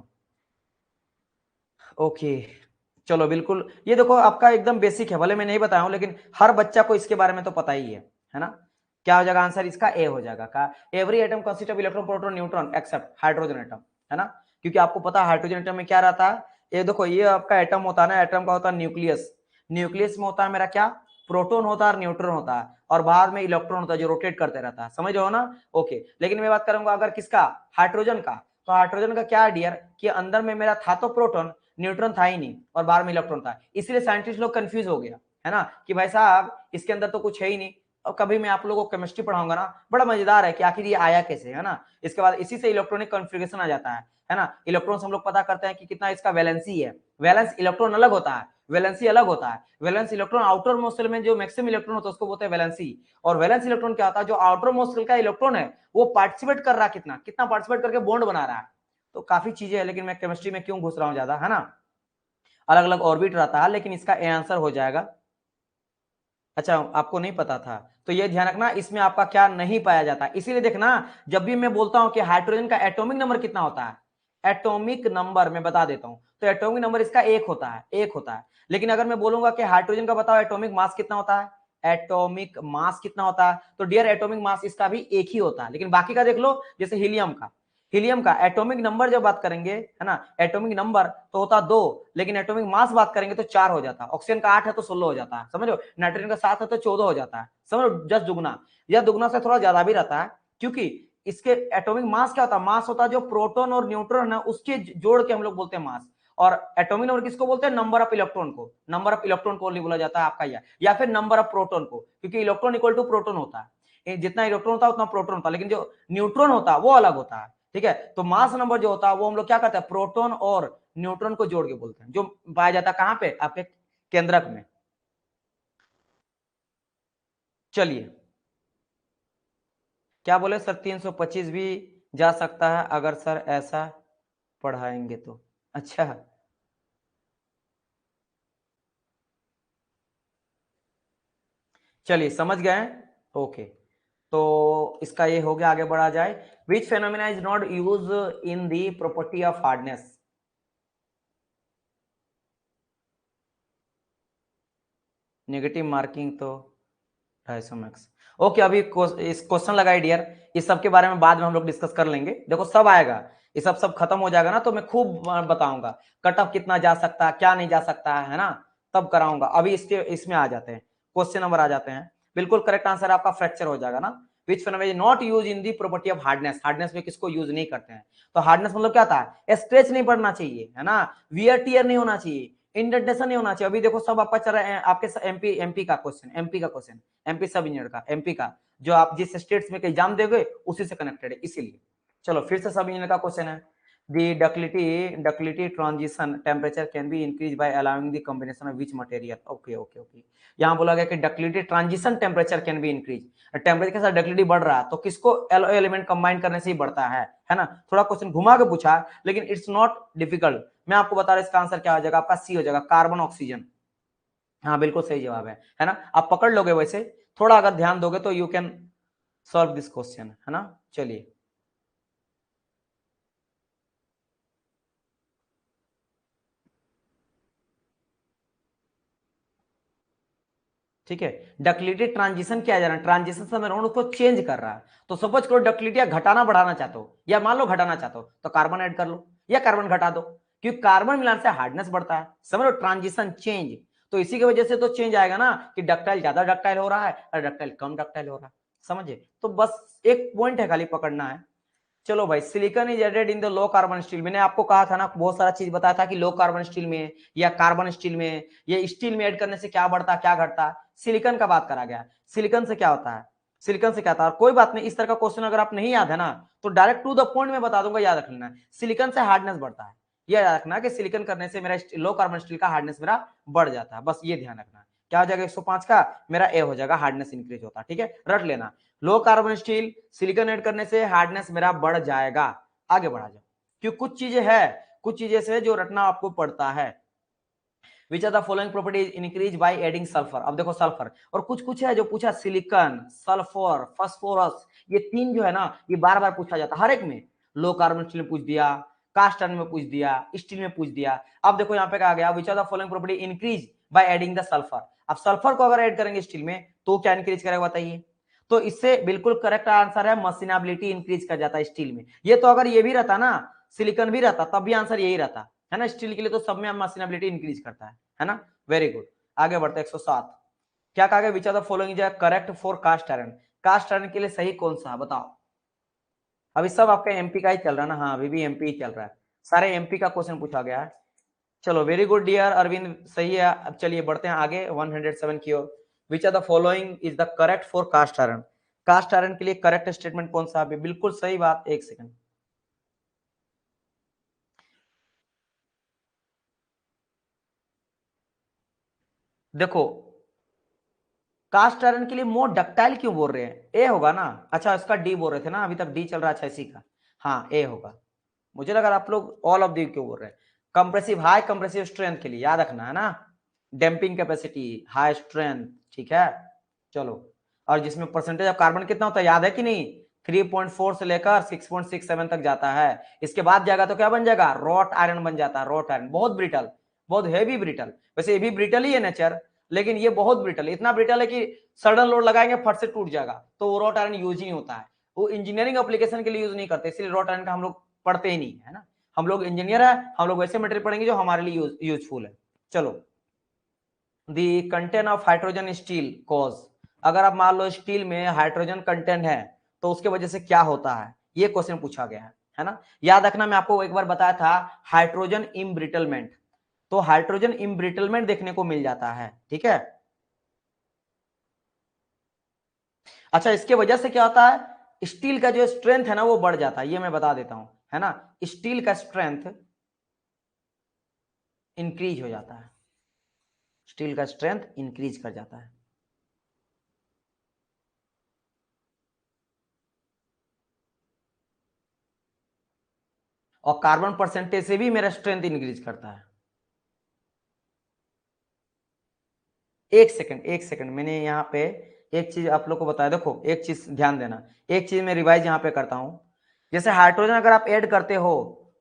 ओके। चलो बिल्कुल, ये देखो आपका एकदम बेसिक है, भले मैं नहीं बताया हूं, लेकिन हर बच्चा को इसके बारे में तो पता ही है ना। क्या हो जाएगा आंसर इसका, ए हो जाएगा, का every atom consist of electron, proton, neutron except hydrogen atom, है ना। क्योंकि आपको पता है हाइड्रोजन एटम में क्या रहता है, ये देखो ये आपका एटम होता है ना, एटम का होता है न्यूक्लियस, न्यूक्लियस में होता है मेरा क्या, प्रोटॉन होता है और न्यूट्रॉन होता है, और बाहर में इलेक्ट्रॉन होता है जो रोटेट करते रहता है, समझ रहे हो ना। ओके, लेकिन मैं बात करूंगा अगर किसका, हाइड्रोजन का, तो हाइड्रोजन का क्या है डियर कि अंदर में मेरा था तो प्रोटॉन, न्यूट्रॉन था ही नहीं और बाहर में इलेक्ट्रॉन था, इसलिए साइंटिस्ट लोग कंफ्यूज हो गया है ना कि भाई साहब इसके अंदर तो कुछ है ही नहीं। और कभी मैं आप लोगों को केमिस्ट्री पढ़ाऊंगा ना, बड़ा मजेदार है कि आखिर ये आया कैसे, है ना। इसके बाद इसी से इलेक्ट्रॉनिक कॉन्फ़िगरेशन आ जाता है ना। इलेक्ट्रॉन हम लोग पता करते हैं कि कितना इसका वैलेंसी है, वैलेंस इलेक्ट्रॉन अलग होता है, वैलेंसी अलग होता है। Valence electron outermost shell में जो मैक्सिमम इलेक्ट्रॉन होता है उसको बोलते हैं वैलेंसी, और वैलेंस इलेक्ट्रॉन क्या होता है, जो आउटर मोस्ट शेल का इलेक्ट्रॉन है वो पार्टिसिपेट कर रहा है, कितना कितना पार्टिसिपेट करके बॉन्ड बना रहा है। तो काफी चीजें है, लेकिन मैं केमिस्ट्री में क्यों घुस रहा हूं ज्यादा, है ना। अलग अलग ऑर्बिट रहता है, लेकिन इसका आंसर हो जाएगा। अच्छा आपको नहीं पता था, तो ये ध्यान रखना इसमें आपका क्या नहीं पाया जाता, इसीलिए देखना जब भी मैं बोलता हूं कि हाइड्रोजन का एटॉमिक नंबर कितना होता है, एटॉमिक नंबर मैं बता देता हूं, तो एटॉमिक नंबर इसका एक होता है, एक होता है। लेकिन अगर मैं बोलूंगा कि हाइड्रोजन का बताओ एटॉमिक मास कितना होता है, एटॉमिक मास कितना होता है, तो डियर एटॉमिक मास इसका भी एक ही होता है। लेकिन बाकी का देख लो, जैसे हीलियम का एटॉमिक नंबर जब बात करेंगे, है ना, एटॉमिक नंबर तो होता 2, लेकिन एटॉमिक मास बात करेंगे तो 4 हो जाता है। ऑक्सीजन का 8 है तो 16 हो जाता है, समझो। नाइट्रोजन का 7 है तो 14 हो जाता है, समझो, जस्ट दुगना, या दुगना से थोड़ा ज्यादा भी रहता है, क्योंकि इसके एटॉमिक मास क्या होता है, मास होता है जो प्रोटॉन और न्यूट्रॉन है उसके जोड़ के हम लोग बोलते हैं मास। और एटॉमिक नंबर किसको बोलते हैं, नंबर ऑफ इलेक्ट्रॉन को, नंबर ऑफ इलेक्ट्रॉन को बोला जाता है आपका, या फिर नंबर ऑफ प्रोटॉन को, क्योंकि इलेक्ट्रॉन इक्वल टू प्रोटॉन होता है, जितना इलेक्ट्रॉन होता है उतना प्रोटॉन होता है, लेकिन जो न्यूट्रॉन होता है वो अलग होता है, ठीक है। तो मास नंबर जो होता है वो हम लोग क्या करते हैं, प्रोटॉन और न्यूट्रॉन को जोड़ के बोलते हैं, जो पाया जाता है कहां पे, आपके केंद्रक में। चलिए, क्या बोले सर, 325 भी जा सकता है अगर सर ऐसा पढ़ाएंगे तो। अच्छा, चलिए समझ गए, ओके। तो इसका ये हो गया, आगे बढ़ा जाए। Which phenomena is not use in the property of hardness, negative marking तो 250 मैक्स। ओके, अभी इस क्वेश्चन लगाए डियर, इस सब के बारे में बाद में हम लोग डिस्कस कर लेंगे, देखो सब आएगा, ये सब खत्म हो जाएगा ना तो मैं खूब बताऊंगा कट ऑफ कितना जा सकता है, क्या नहीं जा सकता है ना, तब कराऊंगा। अभी इसके इसमें आ जाते हैं, क्वेश्चन नंबर आ जाते हैं। बिल्कुल करेक्ट आंसर आपका फ्रैक्चर हो जाएगा ना। Which phenomena not use in the property of hardness, hardness में किसको यूज नहीं करते हैं, तो हार्डनेस मतलब क्या था, स्ट्रेच नहीं पड़ना चाहिए, है ना, वियर टियर नहीं होना चाहिए, इंडेंटेशन नहीं होना चाहिए। अभी देखो सब आपका चल रहा है, आपके एमपी एमपी का क्वेश्चन, एमपी का क्वेश्चन, एमपी सब इंजीनियर का, एमपी का, जो आप जिस स्टेट्स में एग्जाम दोगे उसी से कनेक्टेड है, इसीलिए। चलो फिर से सब इंजीनियर का क्वेश्चन है। The ductility transition temperature can be increased by allowing the combination of which material, okay। यहाँ बोला गया कि ductility transition temperature can be increased, temperature के साथ डक्टिलिटी बढ़ रहा है तो किसको एलिमेंट कंबाइन करने से ही बढ़ता है ना। थोड़ा क्वेश्चन घुमा के पूछा, लेकिन इट्स नॉट डिफिकल्ट। मैं आपको बता रहा इसका आंसर क्या हो जाएगा, आपका सी हो जाएगा, कार्बन ऑक्सीजन। हाँ बिल्कुल सही जवाब है ना। आप पकड़ लोगे, वैसे थोड़ा अगर ध्यान दोगे तो you can solve this question, है ना। चलिए, ठीक है। डक्टिलिटी ट्रांजिशन क्या है, ट्रांजिशन से मैं उसको चेंज कर रहा है, तो सपोज करो डक्टिलिटी घटाना बढ़ाना चाहते हो, या मान लो घटाना चाहते हो तो कार्बन ऐड कर लो या कार्बन घटा दो, क्योंकि कार्बन मिलाने से हार्डनेस बढ़ता है, समझ लो, ट्रांजिशन चेंज। तो इसी की वजह से तो चेंज आएगा ना, कि डक्टाइल ज्यादा डक्टाइल हो रहा है और डक्टाइल कम डक्टाइल हो रहा है, समझे। तो बस एक पॉइंट है खाली पकड़ना है। चलो भाई, silicon is added in the low carbon steel, मैंने आपको कहा था ना, बहुत सारा चीज बताया था कि लो कार्बन स्टील में या कार्बन स्टील में या स्टील में ऐड करने से क्या बढ़ता क्या घटता। सिलिकॉन का बात करा गया, सिलिकॉन से क्या होता है, सिलिकॉन से क्या था। कोई बात नहीं, इस तरह का क्वेश्चन अगर आप नहीं याद है ना तो डायरेक्ट टू द पॉइंट में बता दूंगा, याद रख लेना। सिलिकॉन से हार्डनेस बढ़ता है, यह याद रखना कि सिलिकॉन करने से मेरा लो कार्बन स्टील का हार्डनेस मेरा बढ़ जाता है, बस ये ध्यान रखना। क्या हो जाएगा 105 का, मेरा ए हो जाएगा, हार्डनेस इंक्रीज होता है, ठीक है, रट लेना। लो कार्बन स्टील सिलिकॉन ऐड करने से हार्डनेस मेरा बढ़ जाएगा। आगे बढ़ा जाओ, क्योंकि कुछ चीजें है, कुछ चीजें से जो रटना आपको पड़ता है। Which are the following properties increase by adding sulphur, अब देखो सल्फर, और कुछ कुछ है जो पूछा, सिलिकॉन, सल्फर, फास्फोरस, ये तीन जो है ना ये बार बार पूछा जाता है हर एक में। लो कार्बन स्टील में पूछ दिया, कास्ट आयरन में पूछ दिया, स्टील में पूछ दिया। अब देखो यहाँ पे कहा गया which are the following property increase by adding the sulphur. अब सल्फर को अगर ऐड करेंगे स्टील में तो क्या इंक्रीज करेगा बताइए। तो इससे बिल्कुल करेक्ट आंसर है, मशीनेबिलिटी इंक्रीज कर जाता है स्टील में। ये तो अगर ये भी रहता ना, सिलिकॉन भी रहता तब भी आंसर यही रहता है ना। स्टील के लिए तो सब में मशीनेबिलिटी इंक्रीज करता है ना। वेरी गुड, आगे बढ़ते हैं 107। क्या कहा गया, which are the following is correct for cast iron. Cast iron के लिए सही कौन सा है बताओ। अभी सब आपका एमपी का ही चल रहा है ना, हाँ अभी भी एमपी ही चल रहा है, सारे एमपी का क्वेश्चन पूछा गया है। चलो वेरी गुड डियर अरविंद, सही है। अब चलिए बढ़ते हैं आगे 107 की ओर। Which are the following is the correct for cast iron. Cast iron के लिए करेक्ट स्टेटमेंट कौन सा है, बिल्कुल सही बात, एक सेकंड। देखो कास्ट आयरन के लिए मोर डक्टाइल क्यों बोल रहे हैं, ए होगा ना। अच्छा इसका डी बोल रहे थे ना, अभी तक डी चल रहा है 86 का, हाँ ए होगा। मुझे लगा आप लोग ऑल ऑफ दी क्यों बोल रहे हैं। कंप्रेसिव हाई कंप्रेसिव स्ट्रेंथ के लिए याद रखना है ना, डैम्पिंग कैपेसिटी हाई स्ट्रेंथ, ठीक है। चलो, और जिसमें परसेंटेज ऑफ कार्बन कितना होता है याद है कि नहीं, 3.4 से लेकर 6.67 तक जाता है। इसके बाद जाएगा तो क्या बन जाएगा, रॉट आयरन बन जाता है। रॉट आयरन बहुत ब्रिटल, बहुत हेवी ब्रिटल, वैसे ये भी ब्रिटल ही है नेचर, लेकिन ये बहुत ब्रिटल, इतना ब्रिटल है कि सडन लोड लगाएंगे फट से टूट जाएगा, तो वो रॉट आयरन यूज ही नहीं होता है। वो इंजीनियरिंग एप्लीकेशन के लिए यूज नहीं करते, इसलिए रॉट आयरन का हम लोग पढ़ते ही नहीं है ना। हम लोग इंजीनियर है, हम लोग वैसे मटेरियल पढ़ेंगे जो हमारे लिए यूजफुल है। चलो, the content of hydrogen steel cause, अगर आप मान लो स्टील में हाइड्रोजन कंटेंट है तो उसके वजह से क्या होता है, ये क्वेश्चन पूछा गया है ना। याद रखना, मैं आपको एक बार बताया था हाइड्रोजन इम्ब्रिटलमेंट, तो हाइड्रोजन इम्ब्रिटलमेंट देखने को मिल जाता है, ठीक है। अच्छा इसके वजह से क्या होता है, स्टील का जो स्ट्रेंथ है ना वो बढ़ जाता है, ये मैं बता देता हूं, है ना। स्टील का स्ट्रेंथ इंक्रीज हो जाता है, स्टील का स्ट्रेंथ इंक्रीज कर जाता है। और कार्बन परसेंटेज से भी मेरा स्ट्रेंथ इंक्रीज करता है। एक सेकंड एक सेकंड, मैंने यहाँ पे एक चीज आप लोग को बताया, देखो एक चीज ध्यान देना, एक चीज मैं रिवाइज यहाँ पे करता हूं। जैसे हाइड्रोजन अगर आप ऐड करते हो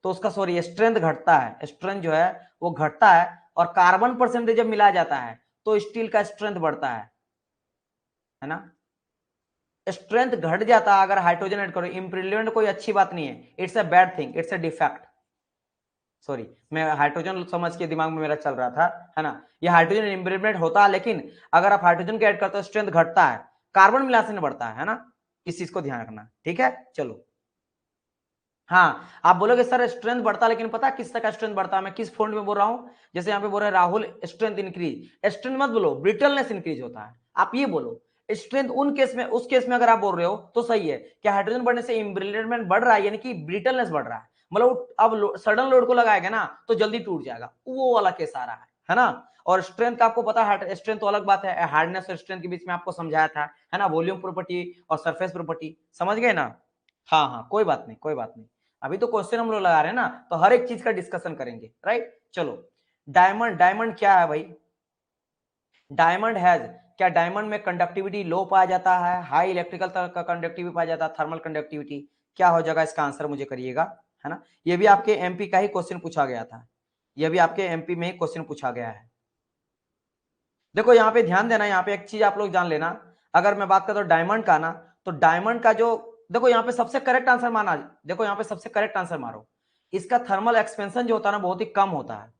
तो उसका सॉरी स्ट्रेंथ घटता है, स्ट्रेंथ जो है वो घटता है, और कार्बन परसेंटेज जब मिलाया जाता है तो स्टील का स्ट्रेंथ बढ़ता है ना। स्ट्रेंथ घट जाता है अगर हाइड्रोजन ऐड करो, इम्प्रिलिमेंट कोई अच्छी बात नहीं है, it's a bad thing, it's a defect. Sorry, मैं हाइड्रोजन समझ के दिमाग में मेरा चल रहा था, है ना। ये हाइड्रोजन इम्प्रिलिमेंट होता है, लेकिन अगर आप हाइड्रोजन के ऐड करते हो स्ट्रेंथ घटता है, कार्बन मिला से नहीं बढ़ता है ना। इस चीज को ध्यान रखना, ठीक है। चलो, हाँ आप बोलोगे सर स्ट्रेंथ बढ़ता है, लेकिन पता है किस तरह का स्ट्रेंथ बढ़ता है, मैं किस फॉन्ट में बोल रहा हूँ। जैसे यहाँ पे बोल रहे हैं राहुल स्ट्रेंथ इंक्रीज, स्ट्रेंथ मत बोलो, ब्रिटलनेस इंक्रीज होता है, आप ये बोलो स्ट्रेंथ उन केस में, उस केस में अगर आप बोल रहे हो तो सही है कि हाइड्रोजन बढ़ने से इम्ब्रिटलमेंट बढ़ रहा है, यानी कि ब्रिटलनेस बढ़ रहा है, मतलब अब सडन लोड को लगाएगा ना तो जल्दी टूट जाएगा, वो वाला केस आ रहा है ना। और स्ट्रेंथ का आपको पता है, स्ट्रेंथ तो अलग बात है, हार्डनेस और स्ट्रेंथ के बीच में आपको समझाया था, है ना, वॉल्यूम प्रॉपर्टी और सरफेस प्रॉपर्टी, समझ गए ना। हाँ हाँ कोई बात नहीं, कोई बात नहीं, अभी तो क्वेश्चन हम लोग लगा रहे हैं ना, तो हर एक चीज का डिस्कशन करेंगे, राइट। चलो, डायमंड, डायमंड क्या है भाई, डायमंड हैज, क्या डायमंड में कंडक्टिविटी लो पाया जाता है, हाई इलेक्ट्रिकल का कंडक्टिविटी पाया जाता है, थर्मल कंडक्टिविटी, क्या हो जाएगा इसका आंसर मुझे करिएगा, है ना। ये भी आपके एमपी का ही क्वेश्चन पूछा गया था, ये भी आपके एमपी में ही क्वेश्चन पूछा गया है। देखो यहाँ पे ध्यान देना, यहाँ पे एक चीज आप लोग जान लेना, अगर मैं बात करता हूँ डायमंड का ना, तो डायमंड का जो, देखो यहाँ पे सबसे करेक्ट आंसर माना, देखो यहाँ पे सबसे करेक्ट आंसर मारो, इसका थर्मल एक्सपेंशन जो होता है ना बहुत ही कम होता है।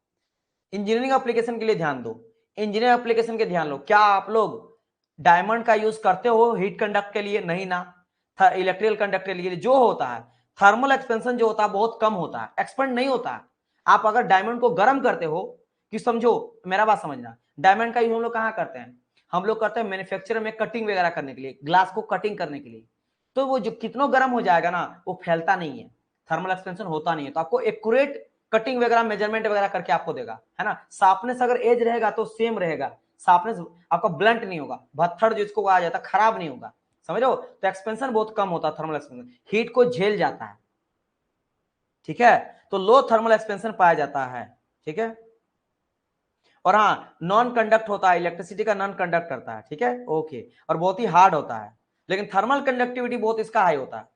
इंजीनियरिंग एप्लीकेशन के लिए ध्यान दो, इंजीनियरिंग एप्लीकेशन के ध्यान लो, क्या आप लोग डायमंड का यूज करते हो हीट कंडक्ट के लिए, नहीं ना, इलेक्ट्रिकल कंडक्ट के लिए जो होता है थर्मल एक्सपेंशन जो होता है बहुत कम होता है, एक्सपेंड नहीं होता है। आप अगर डायमंड को गर्म करते हो, कि समझो मेरा बात समझना, डायमंड का यूज हम लोग कहाँ करते हैं, हम लोग करते हैं मैन्युफैक्चर में कटिंग वगैरह करने के लिए, ग्लास को कटिंग करने के लिए, तो वो जो कितना गर्म हो जाएगा ना वो फैलता नहीं है, थर्मल एक्सपेंशन होता नहीं है, तो आपको एक्यूरेट कटिंग वगैरह मेजरमेंट वगैरह करके आपको देगा, है ना। शार्पनेस अगर एज रहेगा तो सेम रहेगा, शार्पनेस आपका ब्लंट नहीं होगा, भत्थड़ जिसको कहा जाता है खराब नहीं होगा, समझ रहे हो। तो एक्सपेंशन बहुत कम होता है, थर्मल एक्सपेंशन हीट को झेल जाता है, ठीक है। तो लो थर्मल एक्सपेंशन पाया जाता है, ठीक है। और हाँ नॉन कंडक्ट होता है, इलेक्ट्रिसिटी का नॉन कंडक्ट करता है, ठीक है, ओके। और बहुत ही हार्ड होता है, लेकिन थर्मल कंडक्टिविटी बहुत इसका हाई होता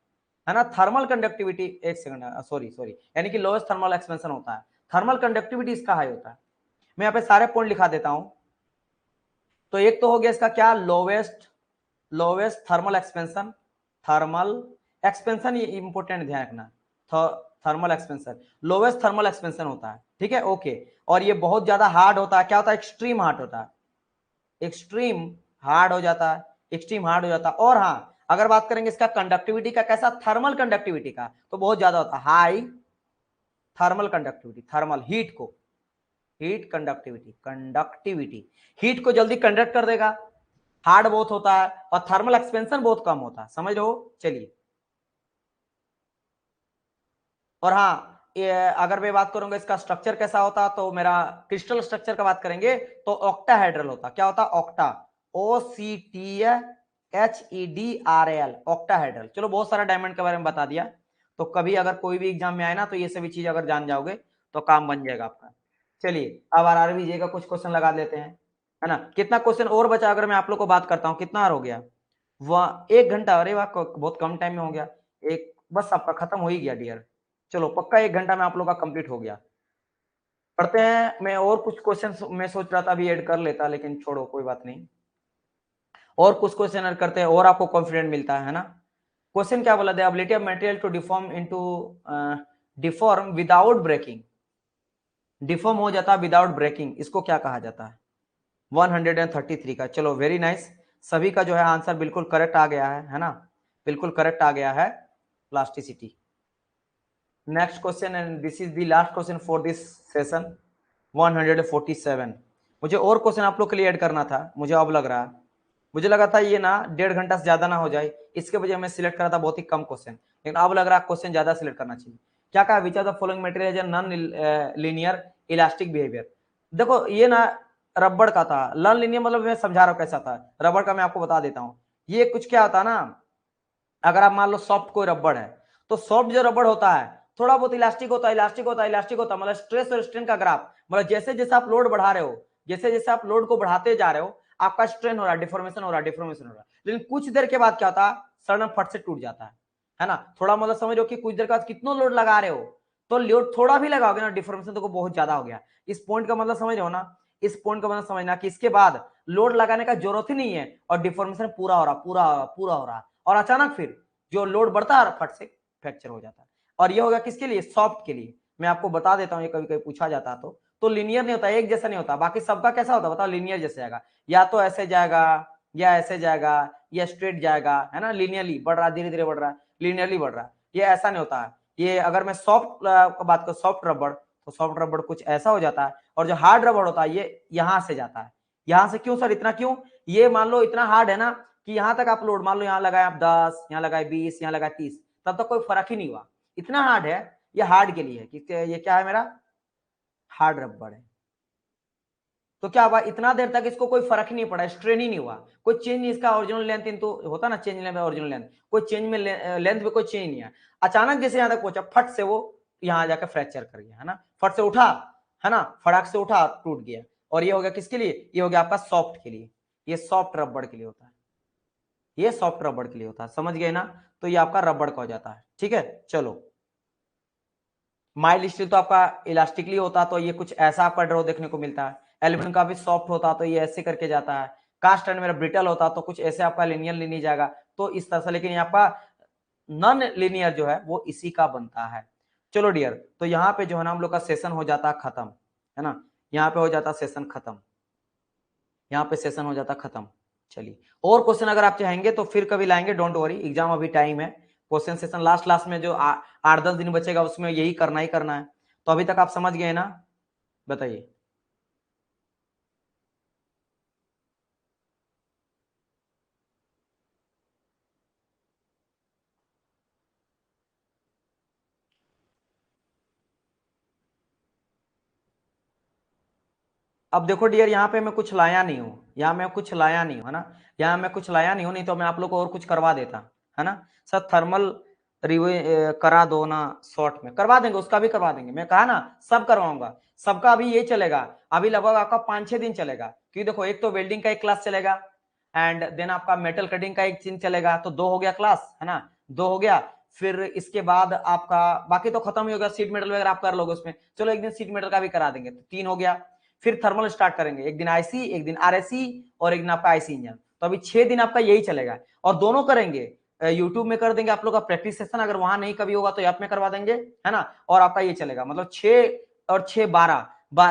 है ना। थर्मल कंडक्टिविटी, एक सेकंड, सॉरी सॉरी, यानी कि लोएस्ट थर्मल एक्सपेंशन होता है, थर्मल कंडक्टिविटी इसका हाई होता है। मैं यहाँ पे सारे पॉइंट लिखा देता हूं। तो एक तो हो गया इसका क्या, lowest, lowest thermal expansion, thermal expansion, ये इंपॉर्टेंट ध्यान रखना, thermal expansion, lowest thermal expansion होता है, ठीक है, ओके। और ये बहुत ज्यादा हार्ड होता है, क्या होता है, एक्सट्रीम हार्ड होता है, एक्सट्रीम हार्ड हो जाता है, एक्सट्रीम हार्ड हो जाता है। और हाँ, अगर बात करेंगे इसका कंडक्टिविटी का, कैसा, थर्मल कंडक्टिविटी का, तो बहुत ज्यादा होता है, high thermal conductivity, thermal heat को, हीट कंडक्टिविटी, कंडक्टिविटी हीट को जल्दी कंडक्ट कर देगा, हार्ड बहुत होता है, और थर्मल एक्सपेंशन बहुत कम होता है, समझ लो। चलिए, और हाँ, अगर मैं बात करूंगा इसका स्ट्रक्चर कैसा होता, तो मेरा क्रिस्टल स्ट्रक्चर का बात करेंगे तो ऑक्टाहेड्रल होता, क्या होता, ऑक्टा, OCTHEDRAL, ऑक्टाहेड्रल। चलो, बहुत सारा डायमंड के बारे में बता दिया, तो कभी अगर कोई भी एग्जाम में आए ना, तो ये सभी चीज अगर जान जाओगे तो काम बन जाएगा आपका। चलिए, अब RRBJ का कुछ क्वेश्चन लगा लेते हैं, है ना। कितना क्वेश्चन और बचा, अगर मैं आप लोग को बात करता हूँ, कितना हो गया, वह 1 घंटा, अरे वाह, बहुत कम टाइम में हो गया, एक बस आपका खत्म हो ही गया डियर। चलो, पक्का 1 घंटा में आप लोग का कंप्लीट हो गया। पढ़ते हैं, मैं और कुछ क्वेश्चन मैं सोच रहा था अभी ऐड कर लेता, लेकिन छोड़ो, कोई बात नहीं, और कुछ क्वेश्चन ऐड करते हैं और आपको कॉन्फिडेंट मिलता है ना। क्वेश्चन क्या बोला, the ability of material to deform into deform without breaking, deform हो जाता है विदाउट ब्रेकिंग, इसको क्या कहा जाता है, 133 का। चलो, वेरी नाइस, सभी का जो है आंसर बिल्कुल करेक्ट आ गया है ना, बिल्कुल करेक्ट आ गया है, plasticity. Next question, and this is the last question for this session, 147। मुझे और क्वेश्चन आप लोग के लिए ऐड करना था, मुझे अब लग रहा है, मुझे लगा था ये ना 1.5 घंटा से ज्यादा ना हो जाए, इसके वजह मैं सिलेक्ट करा था बहुत ही कम क्वेश्चन, लेकिन अब लग रहा है क्वेश्चन ज्यादा सिलेक्ट करना चाहिए। क्या कहा, which are the following material है नॉन लीनियर इलास्टिक बिहेवियर। देखो, ये ना रबड़ का था, नॉन लीनियर मतलब मैं समझा रहा हूँ कैसा था, रबड़ का मैं आपको बता देता हूँ। ये कुछ क्या होता है ना, अगर आप मान लो सॉफ्ट कोई रबड़ है, तो सॉफ्ट जो रबड़ होता है थोड़ा बहुत इलास्टिक होता है, इलास्टिक होता है, इलास्टिक होता है, मतलब स्ट्रेस और स्ट्रेन का ग्राफ, मतलब जैसे जैसे आप लोड बढ़ा रहे हो, जैसे जैसे आप लोड को बढ़ाते जा रहे हो, आपका स्ट्रेन हो रहा है, डिफॉर्मेशन हो रहा है, डिफॉर्मेशन हो रहा है, लेकिन कुछ देर के बाद क्या होता है, सडन फट से टूट जाता है ना। थोड़ा मतलब समझो कि कुछ देर के बाद कितना लोड लगा रहे हो, तो लोड थोड़ा भी लगाओगे ना, डिफॉर्मेशन तो बहुत ज्यादा हो गया। इस पॉइंट का मतलब समझ रहे हो ना, इस पॉइंट का मतलब समझना कि इसके बाद लोड लगाने का जरूरत ही नहीं है, और डिफॉर्मेशन पूरा हो रहा, पूरा हो रहा, और अचानक फिर जो लोड बढ़ता है फट से फ्रैक्चर हो जाता है। और ये होगा किसके लिए, सॉफ्ट के लिए। मैं आपको बता देता हूँ, ये कभी कभी पूछा जाता है, तो लीनियर नहीं होता, एक जैसा नहीं होता, बाकी सबका कैसा होता है बताओ, लीनियर जैसे जाएगा, या तो ऐसे जाएगा, या ऐसे जाएगा, या स्ट्रेट जाएगा, है ना, लीनियरली बढ़ रहा, धीरे धीरे बढ़ रहा है, लीनियरली बढ़ रहा है, ये ऐसा नहीं होता है। ये अगर मैं सॉफ्ट बात करूँ, सॉफ्ट रबड़, तो सॉफ्ट रबड़ कुछ ऐसा हो जाता है, और जो हार्ड रबड़ होता है ये यहाँ से जाता है, यहाँ से। क्यों सर, इतना क्यों, ये मान लो इतना हार्ड है ना कि यहाँ तक आप लोड, मान लो यहाँ लगाए आप 10, यहाँ लगाए 20, यहाँ लगाए 30, तब तक कोई फर्क ही नहीं हुआ, इतना हार्ड है। ये हार्ड के लिए है कि ये क्या है, मेरा हार्ड रबड़ है। तो क्या हुआ, इतना देर तक इसको कोई फर्क ही नहीं पड़ा, स्ट्रेन ही नहीं हुआ, कोई चेंज नहीं, इसका ओरिजिनल लेंथ इन तो होता ना, चेंज लेंथ ओरिजिनल लेंथ, कोई चेंज में लेंथ में कोई चेंज नहीं है। अचानक जैसे यहाँ तक पहुंचा, फट से वो यहाँ जाकर फ्रैक्चर कर गया, है ना, फट से उठा, है ना, फटाक से उठा, टूट गया। और ये हो गया किसके लिए, ये हो गया आपका सॉफ्ट के लिए, ये सॉफ्ट रबड़ के लिए होता है, ये सॉफ्ट रबड़ के लिए होता है, समझ गए ना। तो ये आपका रबड़ का हो जाता है, ठीक है। चलो, माइल्ड स्टील तो आपका इलास्टिकली होता, तो ये कुछ ऐसा आपका ड्रॉ देखने को मिलता है। एल्यूमिनियम का भी सॉफ्ट होता, तो ये ऐसे करके जाता है। कास्ट आयरन मेरा ब्रिटल होता, तो कुछ ऐसे आपका लिनियर नहीं जाएगा, तो इस तरह से। लेकिन ये आपका नॉन लिनियर जो है वो इसी का बनता है। चलो डियर, तो यहाँ पे जो है ना हम लोग का सेशन हो जाता है खत्म, है ना, यहाँ पे हो जाता सेशन खत्म, यहाँ पे सेशन हो जाता खत्म। चलिए, और क्वेश्चन अगर आप चाहेंगे तो फिर कभी लाएंगे, डोंट वरी, एग्जाम अभी टाइम है। क्वेश्चन सेशन लास्ट लास्ट में जो 8-10 दिन बचेगा उसमें यही करना ही करना है। तो अभी तक आप समझ गए ना, बताइए। अब देखो डियर, यहाँ पे मैं कुछ लाया नहीं हूँ, यहाँ मैं कुछ लाया नहीं हूँ, है ना, यहाँ मैं कुछ लाया नहीं हूँ, नहीं तो मैं आप लोग को और कुछ करवा देता, है ना। सर थर्मल रिव्यू करा दो ना, शॉर्ट में करवा देंगे, उसका भी करवा देंगे, मैं कहा ना सब करवाऊंगा, सबका अभी ये चलेगा, अभी लगभग आपका 5-6 दिन चलेगा, क्योंकि देखो एक तो वेल्डिंग का एक क्लास चलेगा, एंड देन आपका मेटल कटिंग का एक दिन चलेगा, तो 2 हो गया क्लास, है ना, 2 हो गया। फिर इसके बाद आपका बाकी तो खत्म ही हो गया, सीट मेटल वगैरह आप कर लोगे उसमें, चलो एक दिन सीट मेटल का भी करा देंगे, तो 3 हो गया। फिर थर्मल स्टार्ट करेंगे, एक दिन आईसी, एक दिन आरएससी, और एक दिन आपका आईसी इंजन, तो अभी 6 दिन आपका यही चलेगा, और दोनों करेंगे यूट्यूब में कर देंगे आप लोग का प्रैक्टिस सेशन, अगर वहां नहीं कभी होगा तो ऐप में करवा देंगे, है ना। और आपका ये चलेगा मतलब 6 और 6 12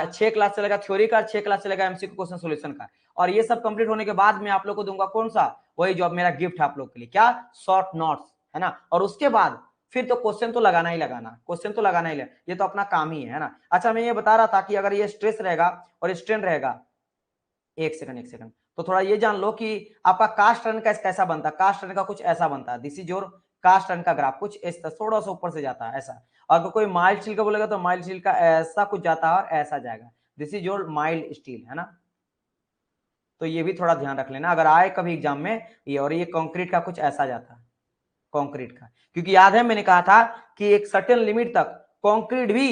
6 क्लास चलेगा थ्योरी का, 6 क्लास चलेगा एमसीक्यू क्वेश्चन सॉल्यूशन का। और ये सब कंप्लीट होने के बाद मैं आप लोग को दूंगा कौन सा, वही जो मेरा गिफ्ट है आप लोग के लिए, क्या, शॉर्ट नोट्स, है ना। और उसके बाद फिर तो क्वेश्चन तो लगाना ही लगाना, क्वेश्चन तो लगाना ही ये तो अपना काम ही है ना। अच्छा मैं ये बता रहा था कि अगर ये स्ट्रेस रहेगा और स्ट्रेन रहेगा, एक सेकंड, तो थोड़ा ये जान लो कि आपका कास्ट रन का कैसा बनता है। कास्ट रन का कुछ ऐसा बनता है, this is your cast run का ग्राफ, कुछ इस थोड़ा सा ऊपर से जाता है ऐसा। अगर कोई माइल्ड स्टील का बोलेगा तो माइल्ड स्टील का ऐसा कुछ जाता है और ऐसा जाएगा, this is your mild steel, है ना। तो ये भी थोड़ा ध्यान रख लेना अगर आए कभी एग्जाम में ये। और ये कंक्रीट का कुछ ऐसा जाता है, कंक्रीट का, क्योंकि याद है मैंने कहा था कि एक सर्टेन लिमिट तक कंक्रीट भी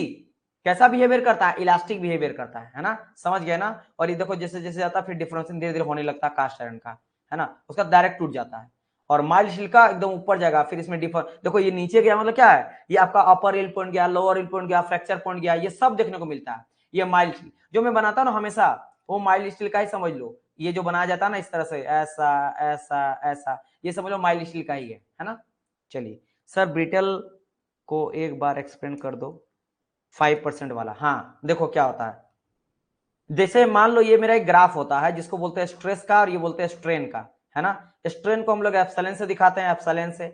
कैसा बिहेवियर करता है, इलास्टिक बिहेवियर करता है ना, समझ गए ना। और ये देखो जैसे जैसे जाता है फिर डिफरेंशिएशन धीरे धीरे होने लगता है कास्ट आयरन का, है ना, उसका डायरेक्ट टूट जाता है। और माइल्ड स्टील का एकदम ऊपर जाएगा, फिर इसमें देखो ये नीचे गया मतलब क्या है, ये आपका अपर इल पॉइंट गया, लोअर इल पॉइंट गया, फ्रैक्चर पॉइंट गया, ये सब देखने को मिलता है। ये माइल्ड स्टील जो मैं बनाता हूँ ना हमेशा, वो माइल्ड स्टील का ही समझ लो। ये जो बनाया जाता है ना इस तरह से, ऐसा ऐसा ऐसा, ये समझ लो माइल्ड स्टील का ही है ना। चलिए सर ब्रिटल को एक बार एक्सप्लेन कर दो, 5% वाला। हाँ देखो क्या होता है, जैसे मान लो ये मेरा एक ग्राफ होता है जिसको बोलते हैं स्ट्रेस का और ये बोलते हैं स्ट्रेन का, है ना। स्ट्रेन को हम लोग एप्सिलॉन से दिखाते हैं, एप्सिलॉन से,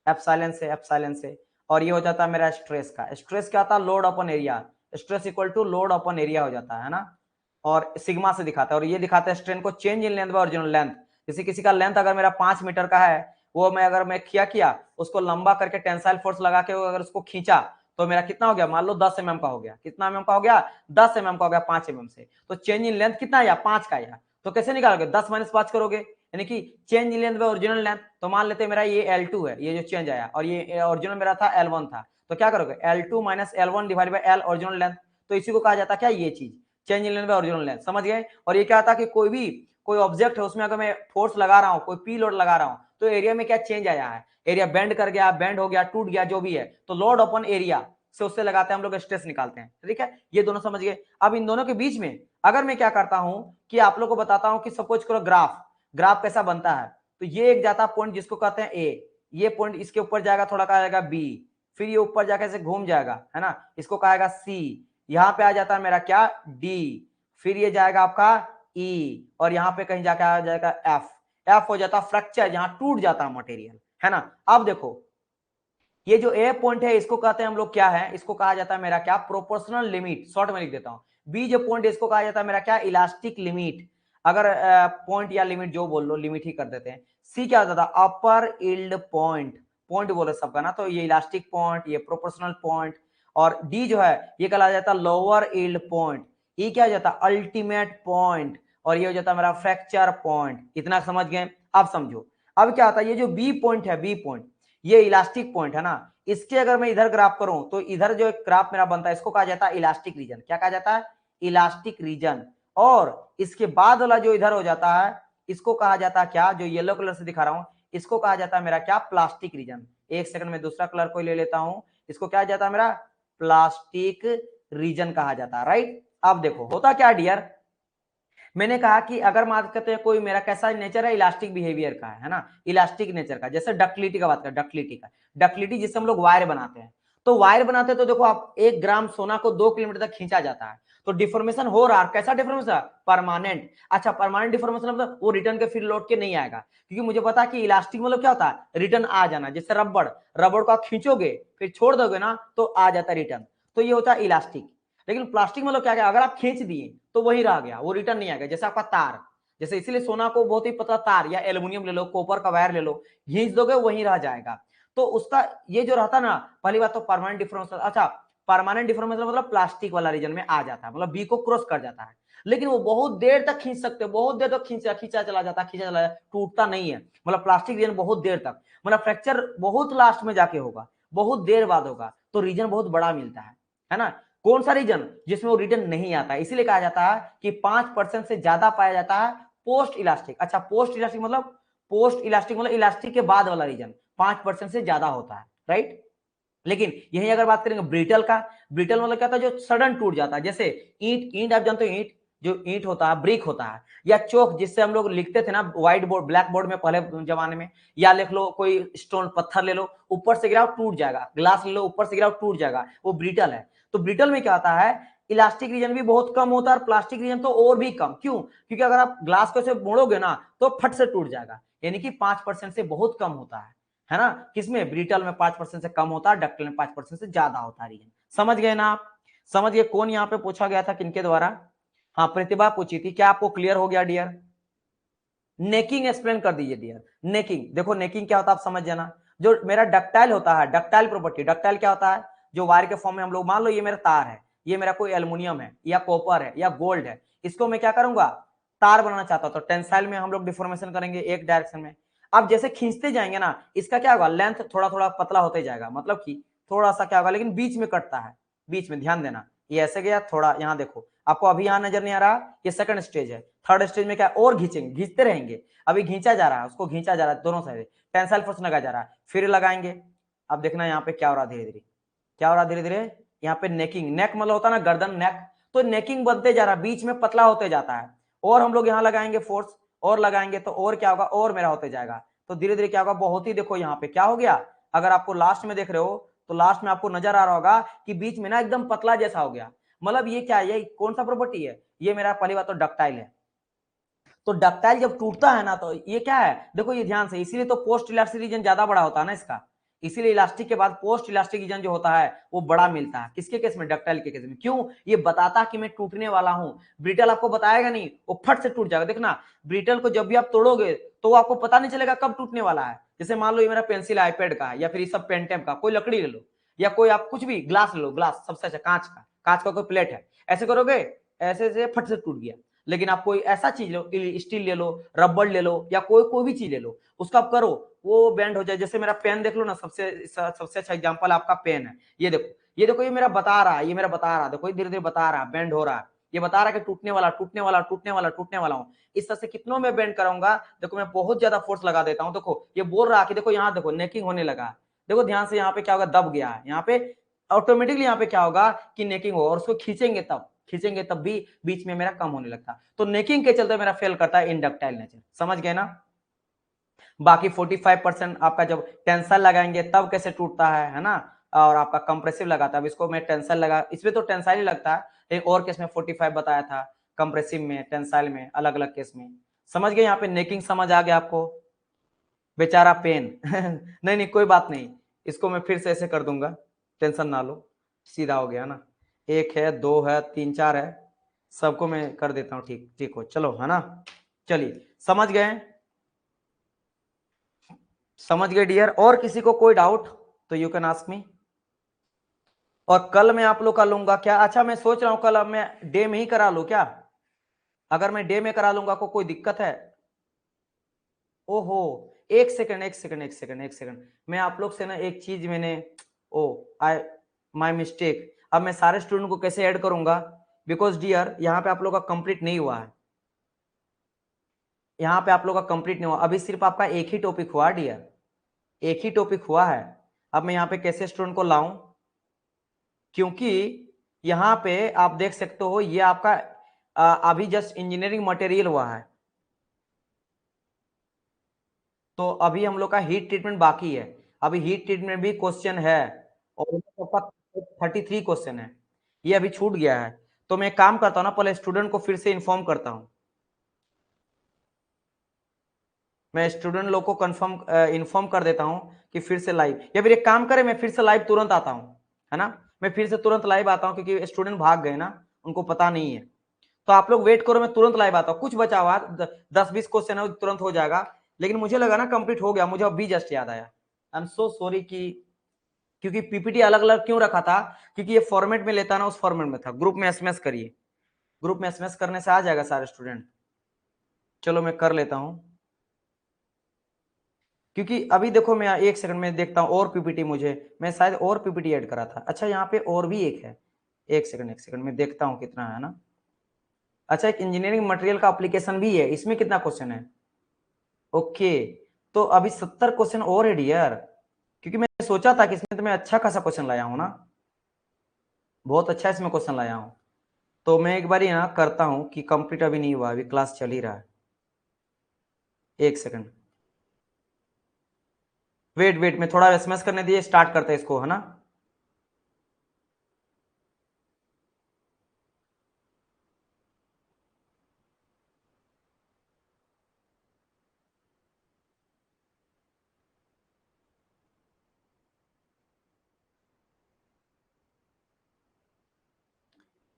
एप्सिलॉन से, एप्सिलॉन से। और ये हो जाता है मेरा स्ट्रेस का। स्ट्रेस क्या होता है, load upon area, stress equal to load upon area हो जाता है ना। और सिग्मा से दिखाता है। और ये दिखाते हैं स्ट्रेन को change in length bye original length. जैसे किसी का लेंथ अगर मेरा 5 मीटर का है, वो मैं अगर मैं किया उसको लंबा करके टेंसाइल फोर्स लगा के अगर उसको खींचा तो मेरा कितना हो गया, मान लो 10 mm का हो गया। कितना mm का हो गया, 10 mm का हो गया 5 mm से। तो चेंज इन लेंथ कितना आया, 5 का आया। तो कैसे निकालोगे, 10 - 5 करोगे, यानी कि change in length bye original length. तो मान लेते हैं मेरा ये L2 है, ये जो चेंज आया, और ये ओरिजिनल मेरा था L1 था। तो क्या करोगे, L2 - L1 divide by L original length. तो इसी को कहा जाता है क्या, ये चीज change in length bye original length, समझ गए। और ये क्या था कि कोई ऑब्जेक्ट है उसमें अगर मैं फोर्स लगा रहा हूँ, कोई पी लोड लगा रहा हूँ, तो एरिया में क्या चेंज आया है, एरिया बेंड कर गया, बेंड हो गया, टूट गया, जो भी है। तो लोड अपॉन एरिया से उससे लगाते हैं हम लोग, स्ट्रेस निकालते हैं, ठीक है। ये दोनों समझ गए। अब इन दोनों के बीच में अगर मैं क्या करता हूं कि आप लोग को बताता हूं कि सपोज करो ग्राफ कैसा बनता है। तो ये एक जाता पॉइंट जिसको कहते हैं ए, ये पॉइंट इसके ऊपर जाएगा, थोड़ा कहा जाएगा बी, फिर ये ऊपर जाकर से घूम जाएगा, है ना, इसको कहेगा सी। यहाँ पे आ जाता है मेरा क्या, डी, फिर ये जाएगा आपका ई, और यहाँ पे कहीं जाकर आ जाएगा एफ। एफ हो जाता फ्रैक्चर, जहां टूट जाता है मटेरियल, है ना। अब देखो ये जो ए पॉइंट है इसको कहते हैं हम लोग क्या है, इसको कहा जाता है मेरा क्या, प्रोपोर्शनल लिमिट, शॉर्ट में लिख देता हूं। बी जो पॉइंट इसको कहा जाता है मेरा क्या, इलास्टिक लिमिट। अगर पॉइंट या लिमिट जो बोल लो, लिमिट ही कर देते हैं। सी क्या होता था, अपर इल्ड पॉइंट, पॉइंट बोले सबका ना, तो ये इलास्टिक पॉइंट, ये प्रोपोर्शनल पॉइंट। और डी जो है ये कहा जाता है लोअर इल्ड पॉइंट। ई क्या हो जाता है, अल्टीमेट पॉइंट। और ये हो जाता है मेरा फ्रैक्चर पॉइंट। इतना समझ गए। अब समझो, अब क्या होता है, ये जो बी पॉइंट है, बी पॉइंट ये इलास्टिक पॉइंट है ना, इसके अगर मैं इधर ग्राफ करूं तो इधर जो एक ग्राफ मेरा बनता है इसको कहा जाता है इलास्टिक रीजन। क्या कहा जाता है, इलास्टिक रीजन। और इसके बाद वाला जो इधर हो जाता है इसको कहा जाता है क्या, जो येलो कलर से दिखा रहा हूं इसको कहा जाता है मेरा क्या, प्लास्टिक रीजन। एक सेकंड में दूसरा कलर को ले लेता हूं, इसको क्या जाता है मेरा, प्लास्टिक रीजन कहा जाता है, राइट। अब देखो होता क्या डियर, मैंने कहा कि अगर मान करते हैं कोई मेरा कैसा नेचर है, इलास्टिक बिहेवियर का है ना, इलास्टिक नेचर का। जैसे डक्टिलिटी का बात करें, डक्टिलिटी जिससे हम लोग वायर बनाते हैं। तो वायर बनाते हैं तो देखो आप 1 ग्राम सोना को 2 किलोमीटर तक खींचा जाता है। तो डिफॉर्मेशन हो रहा है, कैसा डिफॉर्मेशन, परमानेंट। अच्छा परमानेंट डिफॉर्मेशन मतलब वो रिटर्न के फिर लौट के नहीं आएगा, क्योंकि मुझे पता है कि इलास्टिक मतलब क्या होता है, रिटर्न आ जाना। जैसे रबड़ को आप खींचोगे फिर छोड़ दोगे ना तो आ जाता है रिटर्न, तो ये होता है इलास्टिक। लेकिन प्लास्टिक मतलब क्या, अगर आप खींच दिए तो वही रह गया, वो रिटर्न नहीं आ गया। जैसे आपका तार, जैसे इसीलिए सोना को बहुत ही पतला तार या एल्युमिनियम ले लो, कॉपर का वायर ले लो, खींच दोगे वहीं रह जाएगा। तो उसका ये जो रहता ना, पहली बात तो परमानेंट डिफॉर्मेशन। अच्छा परमानेंट डिफॉर्मेशन मतलब प्लास्टिक वाला रीजन में आ जाता है, मतलब बी को क्रॉस कर जाता है। लेकिन वो बहुत देर तक खींच सकते, बहुत देर तक खींचा चला जाता, टूटता नहीं है। मतलब प्लास्टिक रीजन बहुत देर तक, मतलब फ्रैक्चर बहुत लास्ट में जाके होगा, बहुत देर बाद होगा, तो रीजन बहुत बड़ा मिलता है ना। कौन सा रीजन, जिसमें वो रिटर्न नहीं आता है, इसीलिए कहा जाता है कि 5% से ज्यादा पाया जाता है पोस्ट इलास्टिक। अच्छा पोस्ट इलास्टिक मतलब इलास्टिक के बाद वाला रीजन 5% से ज्यादा होता है, राइट। लेकिन यही अगर बात करेंगे ब्रिटल का, ब्रिटल मतलब क्या था, जो सडन टूट जाता है। जैसे ईंट आप जानते हो, ईंट जो ईंट होता है, ब्रिक होता है, या चौक जिससे हम लोग लिखते थे ना व्हाइट बोर्ड, ब्लैक बोर्ड में पहले जमाने में, या लिख लो कोई स्टोन, पत्थर ले लो, ऊपर से गिराओ टूट जाएगा, ग्लास ले लो ऊपर से गिराओ टूट जाएगा, वो ब्रिटल है। तो ब्रिटल में क्या होता है, इलास्टिक रीजन भी बहुत कम होता है और प्लास्टिक रीजन तो और भी कम। क्यों? क्योंकि अगर आप ग्लास को ऐसे मोड़ोगे ना तो फट से टूट जाएगा, यानी कि 5% से बहुत कम होता है ना। किसमें? ब्रिटल में 5% से कम होता है, डक्टाइल में 5% से ज्यादा होता है रीजन। समझ गए ना आप? समझ गए? कौन यहाँ पे पूछा गया था, किनके द्वारा? हाँ, प्रतिभा पूछी थी। क्या आपको क्लियर हो गया डियर? नेकिंग एक्सप्लेन कर दीजिए डियर। नेकिंग, देखो नेकिंग क्या होता है आप समझ जाना। जो मेरा डक्टाइल होता है, डक्टाइल प्रॉपर्टी, डक्टाइल क्या होता है? जो वायर के फॉर्म में हम लोग, मान लो ये मेरा तार है, ये मेरा कोई एल्युमिनियम है या कॉपर है या गोल्ड है, इसको मैं क्या करूंगा, तार बनाना चाहता हूं तो टेंसाइल में हम लोग डिफॉर्मेशन करेंगे एक डायरेक्शन में। अब जैसे खींचते जाएंगे ना, इसका क्या होगा, लेंथ थोड़ा थोड़ा पतला होते जाएगा, मतलब कि थोड़ा सा क्या होगा, लेकिन बीच में कटता है, बीच में ध्यान देना। ये ऐसे गया थोड़ा, यहाँ देखो आपको अभी यहाँ नजर नहीं आ रहा, ये सेकंड स्टेज है। थर्ड स्टेज में क्या, और खींचेंगे, खींचते रहेंगे, अभी खींचा जा रहा है, उसको खींचा जा रहा है दोनों साइड, टेंसाइल फोर्स लगाया जा रहा है, फिर लगाएंगे। अब देखना यहाँ पे क्या हो रहा है, धीरे धीरे क्या हो रहा है, धीरे धीरे यहाँ पे नेकिंग, नेक मतलब होता है ना गर्दन, नेक, तो नेकिंग बनते जा रहा है, बीच में पतला होते जाता है, और हम लोग यहाँ लगाएंगे फोर्स, और लगाएंगे तो और क्या होगा, और मेरा होते जाएगा, तो धीरे धीरे क्या होगा, बहुत ही, देखो यहाँ पे क्या हो गया, अगर आपको लास्ट में देख रहे हो तो लास्ट में आपको नजर आ रहा होगा कि बीच में ना एकदम पतला जैसा हो गया। मतलब ये क्या है, ये कौन सा प्रॉपर्टी है, ये मेरा पहली बात तो डक्टाइल है। तो डक्टाइल जब टूटता है ना तो ये क्या है, देखो ये ध्यान से, इसीलिए तो पोस्ट इलास्टिक रीजन ज्यादा बड़ा होता है ना इसका, इसीलिए इलास्टिक के बाद पोस्ट इलास्टिक रीजन जो होता है वो बड़ा मिलता है, किसके केस में, डक्टाइल के केस में। क्यों? ये बताता कि मैं टूटने वाला हूं। ब्रिटल आपको बताएगा नहीं, वो फट से टूट जाएगा। देखना ब्रिटल को जब भी आप तोड़ोगे तो आपको पता नहीं चलेगा कब टूटने वाला है। जैसे मान लो ये मेरा पेंसिल आईपैड का या फिर ये सब पेंटेम का, कोई लकड़ी ले लो या कोई आप कुछ भी, ग्लास ले लो, ग्लास सबसे अच्छा, कांच का कोई प्लेट है, ऐसे करोगे, ऐसे से फट से टूट गया। लेकिन आप कोई ऐसा चीज लो, स्टील ले लो, रबड़ ले लो, या कोई कोई भी चीज ले लो, उसका आप करो वो बैंड हो जाए। जैसे मेरा पेन देख लो ना, सबसे अच्छा एग्जांपल आपका पेन है, ये देखो, ये देखो, ये मेरा बता रहा है, ये मेरा बता रहा है, देखो धीरे धीरे बता रहा है, बैंड हो रहा है, ये बता रहा है कि टूटने वाला, टूटने वाला, टूटने वाला, टूटने वाला हूँ। इस तरह से कितनों में बेंड कराऊंगा, देखो मैं बहुत ज्यादा फोर्स लगा देता हूँ, देखो ये बोल रहा है कि देखो यहाँ देखो नेकिंग होने लगा, देखो ध्यान से, यहाँ पे क्या होगा, दब गया है, यहाँ पे ऑटोमेटिकली यहाँ पे क्या होगा कि नेकिंग होगा, और उसको खींचेंगे तब भी बीच में मेरा कम होने लगता। तो नेकिंग के चलते मेरा फेल करता है इंडक्टाइल नेचर। समझ गए ना? बाकी 45% आपका जब टेंशन लगाएंगे तब कैसे टूटता है ना, और आपका कंप्रेसिव लगाता है। अब इसको मैं टेंशन लगा, इसमें तो टेंसाइल ही लगता है, एक और केस में 45 बताया था, कंप्रेसिव में, टेंसाइल में, अलग अलग केस में। समझ गए? यहाँ पे नेकिंग समझ आ गया आपको? बेचारा पेन नहीं नहीं कोई बात नहीं, इसको मैं फिर से ऐसे कर दूंगा, टेंशन ना लो, सीधा हो गया ना। एक है, दो है, तीन, चार है, सबको मैं कर देता हूँ, ठीक ठीक हो, चलो, है ना। चलिए समझ गए, समझ गए डियर? और किसी को कोई डाउट तो यू कैन आस्क मी। और कल मैं आप लोग का लूंगा क्या? अच्छा मैं सोच रहा हूँ कल अब मैं डे में ही करा लूं क्या? अगर मैं डे में करा लूंगा कोई दिक्कत है? ओहो, एक सेकंड, एक सेकंड, एक सेकंड, एक सेकंड, मैं आप लोग से ना एक चीज मैंने, ओ आई, माय मिस्टेक। अब मैं सारे स्टूडेंट को कैसे ऐड करूंगा, बिकॉज डियर यहाँ पे आप लोग का कंप्लीट नहीं हुआ है, यहाँ पे आप लोग का कंप्लीट नहीं हुआ, अभी सिर्फ आपका एक ही टॉपिक हुआ डियर, एक ही टॉपिक हुआ है। अब मैं यहाँ पे कैसे स्टूडेंट को लाऊं, क्योंकि यहाँ पे आप देख सकते हो ये आपका अभी जस्ट इंजीनियरिंग मटेरियल हुआ है, तो अभी हम लोग का हीट ट्रीटमेंट बाकी है, अभी हीट ट्रीटमेंट भी क्वेश्चन है, और 33 क्वेश्चन है, ये अभी छूट गया है। तो मैं काम करता हूँ ना, पहले स्टूडेंट को फिर से इन्फॉर्म करता हूँ, मैं स्टूडेंट लोग को कंफर्म इन्फॉर्म कर देता हूँ कि फिर से लाइव, या फिर एक काम करें, मैं फिर से लाइव तुरंत आता हूँ, है ना, मैं फिर से तुरंत लाइव आता हूँ, क्योंकि स्टूडेंट भाग गए ना, उनको पता नहीं है। तो आप लोग वेट करो, मैं तुरंत लाइव आता हूँ, कुछ बचा हुआ 10-20 क्वेश्चन है, तुरंत हो जाएगा। लेकिन मुझे लगा ना कंप्लीट हो गया, मुझे अभी जस्ट याद आया, आई एम सो सॉरी कि, क्योंकि पीपीटी अलग अलग क्यों रखा था, क्योंकि ये फॉर्मेट में लेता ना, उस फॉर्मेट में था। ग्रुप में एसएमएस करिए, ग्रुप में एसएमएस करने से आ जाएगा सारे स्टूडेंट। चलो मैं कर लेता हूँ, क्योंकि अभी देखो मैं एक सेकंड में देखता हूँ और पीपीटी, मुझे मैं शायद और पीपीटी ऐड करा था। अच्छा यहाँ पे और भी एक है, एक सेकंड, एक सेकंड में देखता हूँ कितना है ना। अच्छा एक इंजीनियरिंग मटेरियल का एप्लीकेशन भी है, इसमें कितना क्वेश्चन है? ओके, तो अभी 70 क्वेश्चन और है डियर, क्योंकि मैं सोचा था कि इसमें तो मैं अच्छा खासा क्वेश्चन लाया हूँ ना, बहुत अच्छा इसमें क्वेश्चन लाया हूँ। तो मैं एक बार यहाँ करता हूं कि कंप्लीट अभी नहीं हुआ, अभी क्लास चल ही रहा है। एक सेकंड वेट वेट, में थोड़ा एसएमएस करने दिए, स्टार्ट करते हैं इसको, है ना।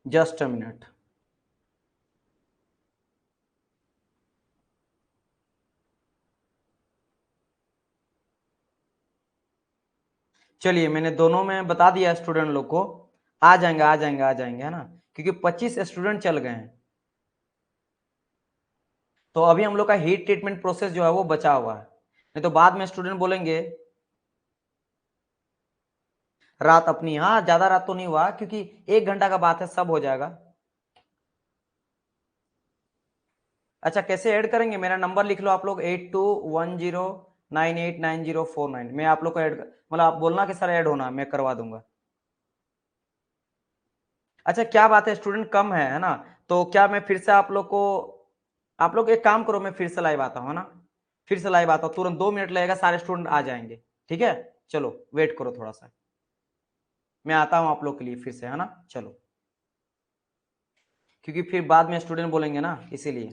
Just a minute. चलिए, मैंने दोनों में बता दिया स्टूडेंट लोग को, आ जाएंगे आ जाएंगे आ जाएंगे, है ना, क्योंकि 25 स्टूडेंट चल गए हैं। तो अभी हम लोग का हीट ट्रीटमेंट प्रोसेस जो है वो बचा हुआ है, नहीं तो बाद में स्टूडेंट बोलेंगे रात अपनी। हाँ, ज्यादा रात तो नहीं हुआ, क्योंकि 1 घंटा का बात है, सब हो जाएगा। अच्छा, कैसे ऐड करेंगे, मेरा नंबर लिख लो आप लोग, 8210989049। मैं आप लोग को ऐड, मतलब आप बोलना कि सर ऐड होना, मैं करवा दूंगा। अच्छा, क्या बात है, स्टूडेंट कम है ना, तो क्या मैं फिर से आप लोग को, आप लोग एक काम करो, मैं फिर से लाइव आता हूँ, है ना, फिर से लाइव आता हूँ, तुरंत 2 मिनट लगेगा, सारे स्टूडेंट आ जाएंगे। ठीक है, चलो वेट करो थोड़ा सा, मैं आता हूँ आप लोग के लिए फिर से, है ना, चलो, क्योंकि फिर बाद में स्टूडेंट बोलेंगे ना, इसीलिए।